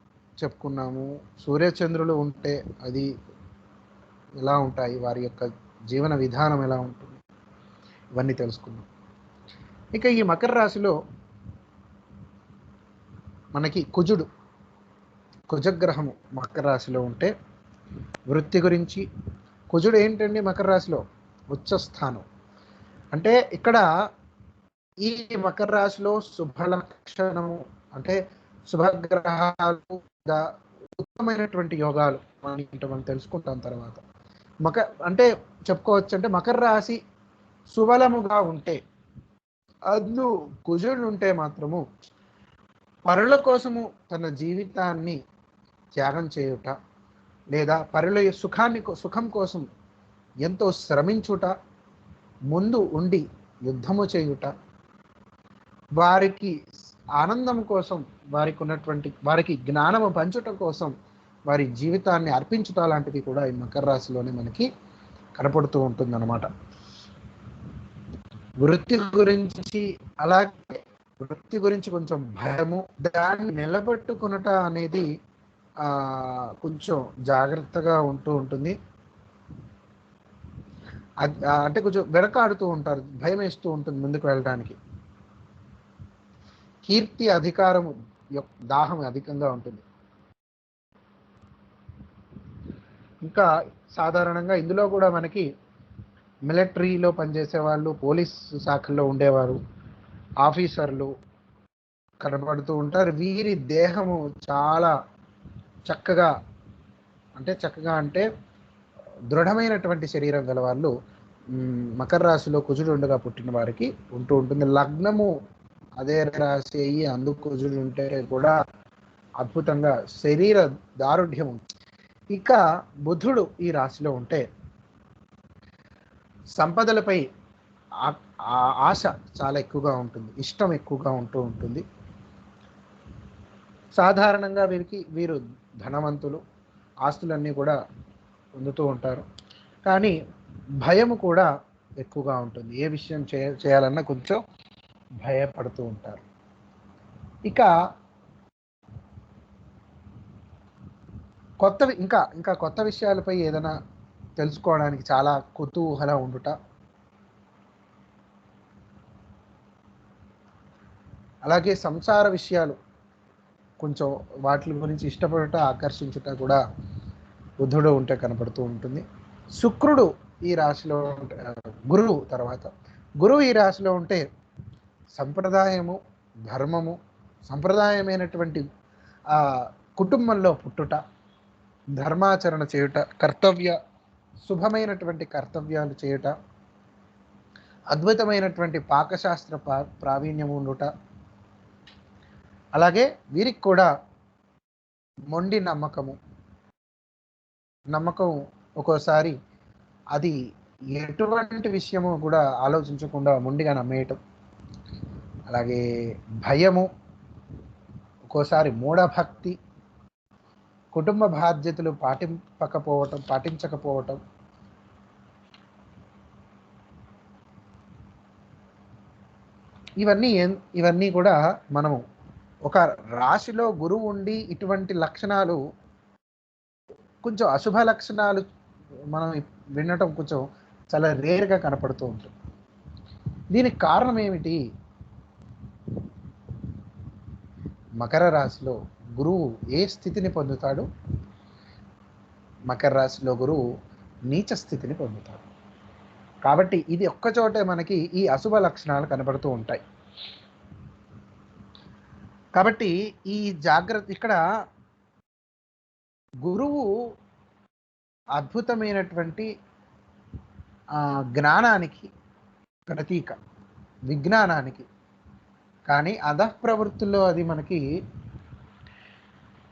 చెప్పుకున్నాము, సూర్యచంద్రులు ఉంటే అది ఎలా ఉంటాయి, వారి యొక్క జీవన విధానం ఎలా ఉంటుంది, ఇవన్నీ తెలుసుకున్నాం. ఇక ఈ మకర రాశిలో మనకి కుజగ్రహము మకర రాశిలో ఉంటే వృత్తి గురించి, కుజుడు ఏంటండి మకర రాశిలో ఉచ్చస్థానం. అంటే ఇక్కడ ఈ మకర రాశిలో శుభలక్షణము అంటే శుభగ్రహాలు ఉత్తమమైనటువంటి యోగాలు మనం తెలుసుకుంటాం తర్వాత. అంటే చెప్పుకోవచ్చు అంటే మకర రాశి సుబలముగా ఉంటే, అద్దు కుజుడు ఉంటే మాత్రము పరుల కోసము తన జీవితాన్ని త్యాగం చేయుట లేదా పరుల సుఖం కోసం ఎంతో శ్రమించుట, ముందు ఉండి యుద్ధము చేయుట, వారికి ఆనందం కోసం వారికి జ్ఞానము పంచుట కోసం వారి జీవితాన్ని అర్పించుట లాంటివి కూడా ఈ మకర రాశిలోనే మనకి కనపడుతూ ఉంటుంది అన్నమాట. వృత్తి గురించి కొంచెం భయము, దాన్ని నిలబెట్టుకునట అనేది కొంచెం జాగ్రత్తగా ఉంటూ ఉంటుంది. అంటే కొంచెం వెనకాడుతూ ఉంటారు, భయం వేస్తూ ఉంటుంది ముందుకు వెళ్ళడానికి. కీర్తి అధికారము దాహం అధికంగా ఉంటుంది. ఇంకా సాధారణంగా ఇందులో కూడా మనకి మిలిటరీలో పనిచేసే వాళ్ళు, పోలీస్ శాఖల్లో ఉండేవారు, ఆఫీసర్లు కనబడుతూ ఉంటారు. వీరి దేహము చాలా చక్కగా అంటే దృఢమైనటువంటి శరీరం గల వాళ్ళు మకర రాశిలో కుజుడు ఉండగా పుట్టిన వారికి ఉంటూ ఉంటుంది. లగ్నము అదే రాశి అయ్యి అందుకు కుజుడు ఉంటే కూడా అద్భుతంగా శరీర దారుఢ్యం ఉంటుంది. ఇక బుధుడు ఈ రాశిలో ఉంటే సంపదలపై ఆశ చాలా ఎక్కువగా ఉంటుంది, ఇష్టం ఎక్కువగా ఉంటూ ఉంటుంది. సాధారణంగా వీరు ధనవంతులు, ఆస్తులన్నీ కూడా పొందుతూ ఉంటారు. కానీ భయము కూడా ఎక్కువగా ఉంటుంది, ఏ విషయం చేయాలన్నా కొంచెం భయపడుతూ ఉంటారు. ఇక ఇంకా కొత్త విషయాలపై ఏదైనా తెలుసుకోవడానికి చాలా కుతూహలం ఉండుట, అలాగే సంసార విషయాలు కొంచెం వాటి గురించి ఇష్టపడుట, ఆకర్షించుట కూడా బుధుడు ఉంటే కనపడుతూ ఉంటుంది. శుక్రుడు ఈ రాశిలో గురువు ఈ రాశిలో ఉంటే సంప్రదాయము, ధర్మము, సంప్రదాయమైనటువంటి కుటుంబంలో పుట్టుట, ధర్మాచరణ చేయుట, శుభమైనటువంటి కర్తవ్యాలు చేయుట, అద్భుతమైనటువంటి పాకశాస్త్ర ప్రావీణ్యము ఉండుట, అలాగే వీరికి కూడా మొండి నమ్మకం ఒక్కోసారి అది ఎటువంటి విషయము కూడా ఆలోచించకుండా మొండిగా నమ్మేయటం, అలాగే భయము, ఒక్కోసారి మూఢభక్తి, కుటుంబ బాధ్యతలు పాటించకపోవటం, ఇవన్నీ కూడా మనము ఒక రాశిలో గురువు ఉండి ఇటువంటి లక్షణాలు, కొంచెం అశుభ లక్షణాలు మనం వినటం కొంచెం చాలా రేర్గా కనపడుతూ ఉంటుంది. దీనికి కారణం ఏమిటి? మకర రాశిలో గురువు ఏ స్థితిని పొందుతాడు? మకర రాశిలో గురువు నీచ స్థితిని పొందుతాడు. కాబట్టి ఇది ఒక్కచోటే మనకి ఈ అశుభ లక్షణాలు కనబడుతూ ఉంటాయి. కాబట్టి ఈ జాగ్రత్త ఇక్కడ గురువు అద్భుతమైనటువంటి జ్ఞానానికి ప్రతీక, విజ్ఞానానికి. కానీ అధఃప్రవృత్తుల్లో అది మనకి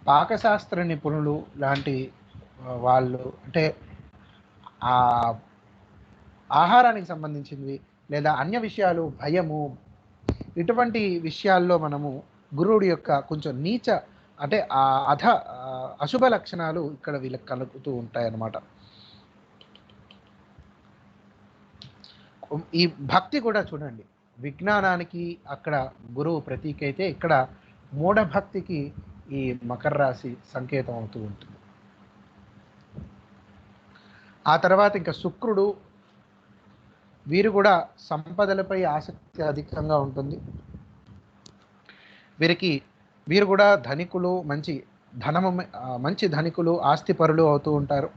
పాకశాస్త్ర నిపుణులు లాంటి వాళ్ళు, అంటే ఆ ఆహారానికి సంబంధించినవి లేదా అన్య విషయాలు, భయము, ఇటువంటి విషయాల్లో మనము గురువుడి యొక్క కొంచెం నీచ, అంటే ఆ అశుభ లక్షణాలు ఇక్కడ వీళ్ళకి కలుగుతూ ఉంటాయన్నమాట. ఈ భక్తి కూడా చూడండి, విజ్ఞానానికి అక్కడ గురువు ప్రతీక అయితే, ఇక్కడ మూఢభక్తికి ఈ మకర రాశి సంకేతం అవుతూ ఉంటుంది. ఆ తర్వాత ఇంకా శుక్రుడు, వీరు కూడా సంపదలపై ఆసక్తి అధికంగా ఉంటుంది. వీరు కూడా ధనికులు, మంచి ధనికులు, ఆస్తిపరులు అవుతూ ఉంటారు.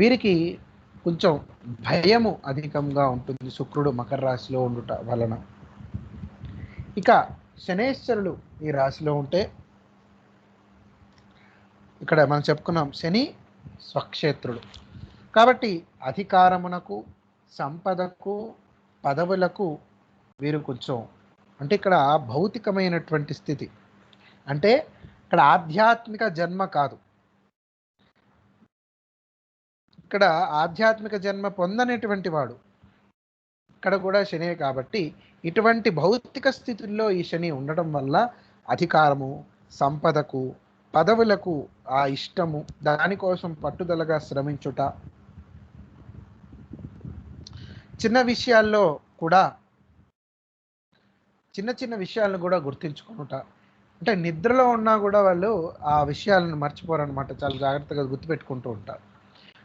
వీరికి కొంచెం భయము అధికంగా ఉంటుంది శుక్రుడు మకర రాశిలో ఉండుట వలన. ఇక శనేశ్వరులు ఈ రాశిలో ఉంటే, ఇక్కడ మనం చెప్పుకున్నాం శని స్వక్షేత్రుడు కాబట్టి అధికారమునకు, సంపదకు, పదవులకు వీరు కొంచెం, అంటే ఇక్కడ భౌతికమైనటువంటి స్థితి, అంటే ఇక్కడ ఆధ్యాత్మిక జన్మ కాదు, ఇక్కడ ఆధ్యాత్మిక జన్మ పొందనేటువంటి వాడు ఇక్కడ కూడా శనే. కాబట్టి ఇటువంటి భౌతిక స్థితుల్లో ఈ శని ఉండడం వల్ల అధికారము, సంపదకు, పదవులకు ఆ ఇష్టము, దానికోసం పట్టుదలగా శ్రమించుట, చిన్న విషయాల్లో కూడా చిన్న విషయాలను కూడా గుర్తించుకునుట, అంటే నిద్రలో ఉన్నా కూడా వాళ్ళు ఆ విషయాలను మర్చిపోరనమాట, చాలా జాగ్రత్తగా గుర్తుపెట్టుకుంటూ ఉంటారు.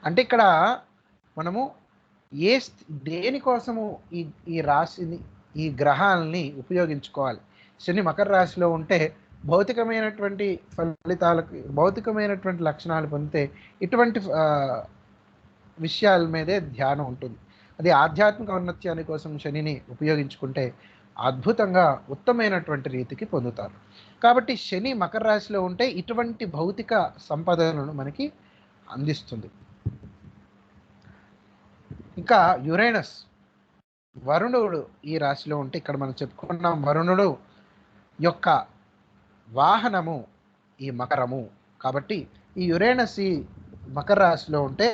అంటే ఇక్కడ మనము దేనికోసము ఈ రాశిని, ఈ గ్రహాలని ఉపయోగించుకోవాలి. శని మకర రాశిలో ఉంటే భౌతికమైనటువంటి ఫలితాలకు, భౌతికమైనటువంటి లక్షణాలు పొందితే ఇటువంటి విషయాల మీదే ధ్యానం ఉంటుంది. అది ఆధ్యాత్మిక ఔన్నత్యాని కోసం శనిని ఉపయోగించుకుంటే అద్భుతంగా ఉత్తమైనటువంటి రీతికి పొందుతారు. కాబట్టి శని మకర రాశిలో ఉంటే ఇటువంటి భౌతిక సంపదలను మనకి అందిస్తుంది. ఇంకా యురేనస్, వరుణుడు ఈ రాశిలో ఉంటే, ఇక్కడ మనం చెప్పుకున్నాం వరుణుడు యొక్క వాహనము ఈ మకరము. కాబట్టి ఈ యురేనస్ ఈ మకర రాశిలో ఉంటే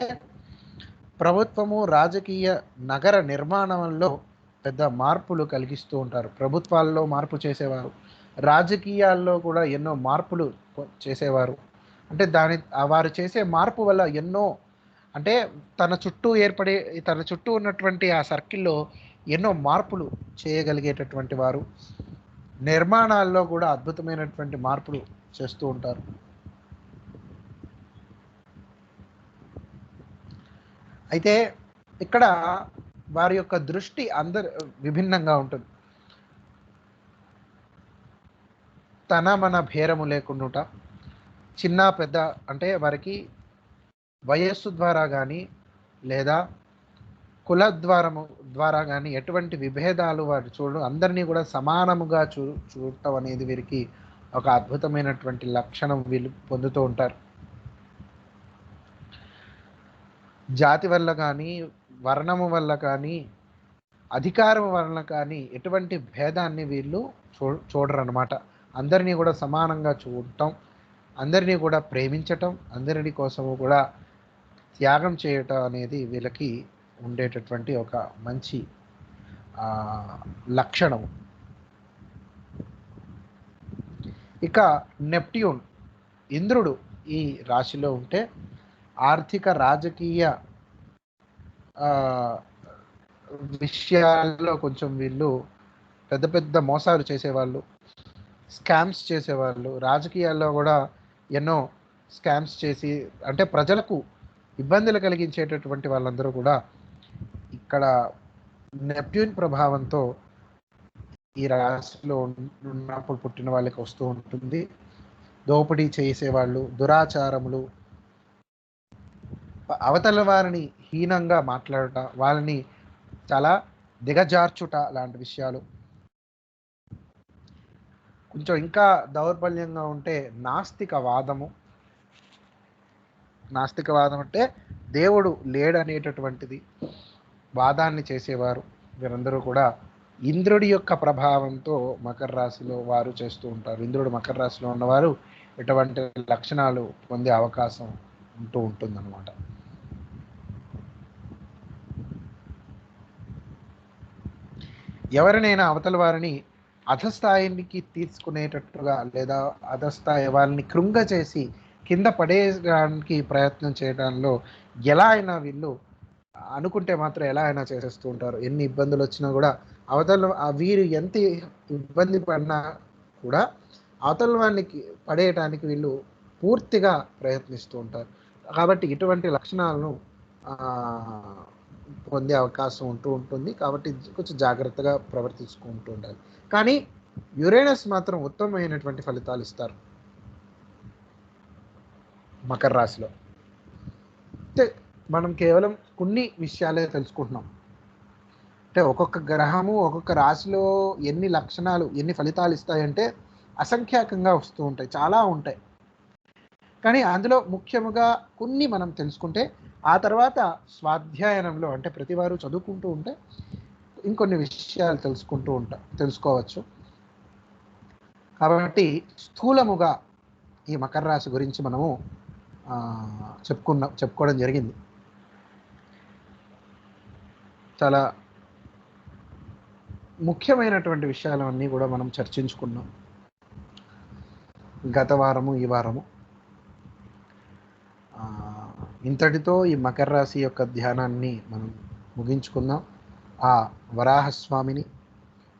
ప్రభుత్వము, రాజకీయ, నగర నిర్మాణంలో పెద్ద మార్పులు కలిగిస్తూ ఉంటారు. ప్రభుత్వాల్లో మార్పు చేసేవారు, రాజకీయాల్లో కూడా ఎన్నో మార్పులు చేసేవారు. అంటే వారు చేసే మార్పు వల్ల ఎన్నో, అంటే తన చుట్టూ ఉన్నటువంటి ఆ సర్కిల్లో ఎన్నో మార్పులు చేయగలిగేటటువంటి వారు. నిర్మాణాల్లో కూడా అద్భుతమైనటువంటి మార్పులు చేస్తూ ఉంటారు. అయితే ఇక్కడ వారి యొక్క దృష్టి విభిన్నంగా ఉంటుంది. తన మన భేరము లేకుండా, చిన్న పెద్ద, అంటే వారికి వయస్సు ద్వారా కానీ లేదా కుల ద్వారా కానీ ఎటువంటి విభేదాలు వారు అందరినీ కూడా సమానముగా చూడటం అనేది వీరికి ఒక అద్భుతమైనటువంటి లక్షణం వీళ్ళు పొందుతూ ఉంటారు. జాతి వల్ల కానీ, వర్ణము వల్ల కానీ, అధికారం వలన కానీ ఎటువంటి భేదాన్ని వీళ్ళు చూడరు అన్నమాట. అందరినీ కూడా సమానంగా చూడటం, అందరినీ కూడా ప్రేమించటం, అందరినీ కోసము కూడా త్యాగం చేయటం అనేది వీళ్ళకి ఉండేటటువంటి ఒక మంచి లక్షణం. ఇక నెప్ట్యూన్, ఇంద్రుడు ఈ రాశిలో ఉంటే ఆర్థిక, రాజకీయ విషయాల్లో కొంచెం వీళ్ళు పెద్ద పెద్ద మోసాలు చేసేవాళ్ళు, స్కామ్స్ చేసేవాళ్ళు, రాజకీయాల్లో కూడా ఎన్నో స్కామ్స్ చేసి, అంటే ప్రజలకు ఇబ్బందులు కలిగించేటటువంటి వాళ్ళందరూ కూడా ఇక్కడ నెప్ట్యూన్ ప్రభావంతో ఈ రాశిలో ఉన్నప్పుడు పుట్టిన వాళ్ళకి వస్తూ ఉంటుంది. దోపిడీ చేసేవాళ్ళు, దురాచారములు, అవతల వారిని హీనంగా మాట్లాడటం, వాళ్ళని చాలా దిగజార్చుట లాంటి విషయాలు. కొంచెం ఇంకా దౌర్బల్యంగా ఉంటే నాస్తికవాదము. నాస్తికవాదం అంటే దేవుడు లేడనేటటువంటిది వాదాన్ని చేసేవారు. వీరందరూ కూడా ఇంద్రుడి యొక్క ప్రభావంతో మకర రాశిలో వారు చేస్తూ ఉంటారు. ఇంద్రుడు మకర రాశిలో ఉన్నవారు ఎటువంటి లక్షణాలు పొందే అవకాశం ఉంటుందన్నమాట. ఎవరినైనా అవతల వారిని అధస్థాయికి తీసుకునేటట్టుగా లేదా అధస్థాయి వారిని కృంగ చేసి కింద పడేయడానికి ప్రయత్నం చేయడంలో ఎలా అయినా వీళ్ళు అనుకుంటే మాత్రం ఎలా అయినా చేసేస్తూ ఉంటారు. ఎన్ని ఇబ్బందులు వచ్చినా కూడా అవతల వీరు ఎంత ఇబ్బంది పడినా కూడా అవతల వారికి పడేయటానికి వీళ్ళు పూర్తిగా ప్రయత్నిస్తూ ఉంటారు. కాబట్టి ఇటువంటి లక్షణాలను పొందే అవకాశం ఉంటుంది. కాబట్టి కొంచెం జాగ్రత్తగా ప్రవర్తించుకుంటూ ఉండాలి. కానీ యురేనస్ మాత్రం ఉత్తమమైనటువంటి ఫలితాలు ఇస్తారు మకర రాశిలో. అంటే మనం కేవలం కొన్ని విషయాలే తెలుసుకుంటున్నాం. అంటే ఒక్కొక్క గ్రహము ఒక్కొక్క రాశిలో ఎన్ని లక్షణాలు ఎన్ని ఫలితాలు ఇస్తాయంటే అసంఖ్యాకంగా వస్తూ ఉంటాయి, చాలా ఉంటాయి. కానీ అందులో ముఖ్యముగా కొన్ని మనం తెలుసుకుంటే ఆ తర్వాత స్వాధ్యాయనంలో అంటే ప్రతివారు చదువుకుంటూ ఉంటే ఇంకొన్ని విషయాలు తెలుసుకోవచ్చు. కాబట్టి స్థూలముగా ఈ మకర రాశి గురించి మనము చెప్పుకోవడం జరిగింది. చాలా ముఖ్యమైనటువంటి విషయాలన్నీ కూడా మనం చర్చించుకున్నాం గత వారము ఈ వారము. ఇంతటితో ఈ మకర రాశి యొక్క ధ్యానాన్ని మనం ముగించుకుందాం. ఆ వరాహస్వామిని,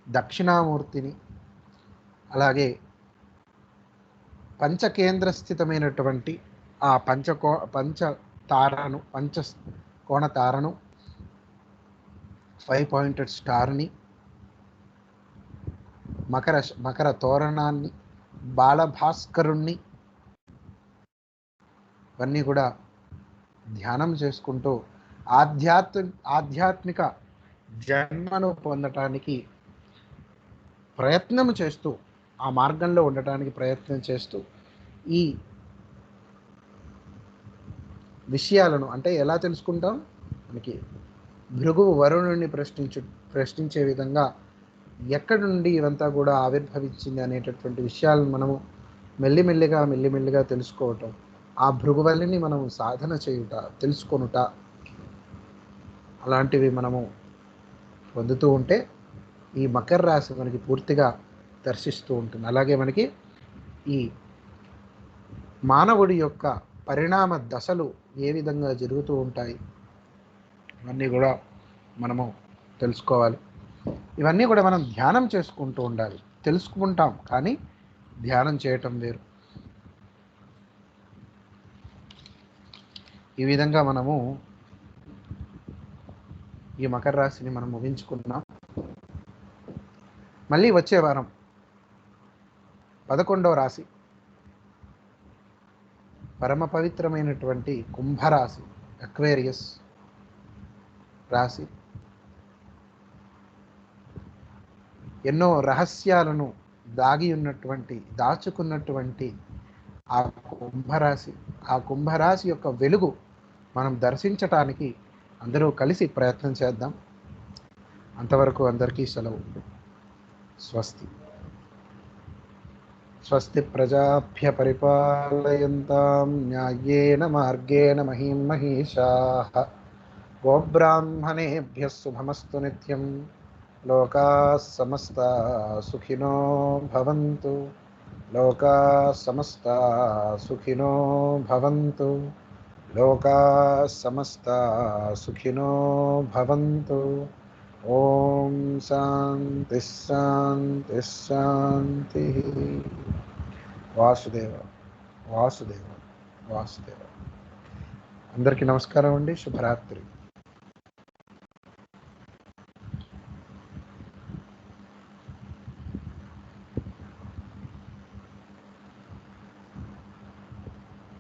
దక్షిణామూర్తిని, అలాగే పంచకేంద్ర స్థితమైనటువంటి ఆ పంచకోణ తారను, 5 పాయింటెడ్ స్టార్ని, మకర తోరణాన్ని, బాలభాస్కరుణ్ణి ఇవన్నీ కూడా ధ్యానం చేసుకుంటూ ఆధ్యాత్మిక జన్మను పొందటానికి ప్రయత్నం చేస్తూ ఆ మార్గంలో ఉండటానికి ప్రయత్నం చేస్తూ ఈ విషయాలను అంటే ఎలా తెలుసుకుంటాం, మనకి భృగువు వరుణుడిని ప్రశ్నించే విధంగా ఎక్కడి నుండి ఇవంతా కూడా ఆవిర్భవించింది అనేటటువంటి విషయాలను మనము మెల్లిమెల్లిగా తెలుసుకోవటం, ఆ భృగువల్లిని మనము సాధన చేయుట, తెలుసుకొనుట, అలాంటివి మనము పొందుతూ ఉంటే ఈ మకర రాశి మనకి పూర్తిగా దర్శిస్తూ ఉంటుంది. అలాగే మనకి ఈ మానవుడి యొక్క పరిణామ దశలు ఏ విధంగా జరుగుతూ ఉంటాయి ఇవన్నీ కూడా మనము తెలుసుకోవాలి. ఇవన్నీ కూడా మనం ధ్యానం చేసుకుంటూ ఉండాలి. తెలుసుకుంటాం కానీ ధ్యానం చేయటం వేరు. ఈ విధంగా మనము ఈ మకర రాశిని మనం ముగించుకున్నాం. మళ్ళీ వచ్చే వారం 11వ రాశి పరమ పవిత్రమైనటువంటి కుంభరాశి, అక్వేరియస్ రాశి. ఎన్నో రహస్యాలను దాచుకున్నటువంటి ఆ కుంభరాశి యొక్క వెలుగు మనం దర్శించటానికి అందరూ కలిసి ప్రయత్నం చేద్దాం. అంతవరకు అందరికీ సెలవు. స్వస్తి. స్వస్తి ప్రజాభ్య పరిపాలయంతాం న్యాయేన మార్గేణ మహీం మహీషాః. గోబ్రాహ్మణేభ్యః శుభమస్తు నిత్యం. లోకాః సమస్తాః సుఖినో భవంతు. లోకాః సమస్తాః సుఖినో భవంతు. లోకాః సమస్తాః సుఖినో భవంతు. ఓం శాంతి శాంతి శాంతి. వాసుదేవ వాసుదేవ వాసుదేవ. అందరికీ నమస్కారం అండి. శుభరాత్రి.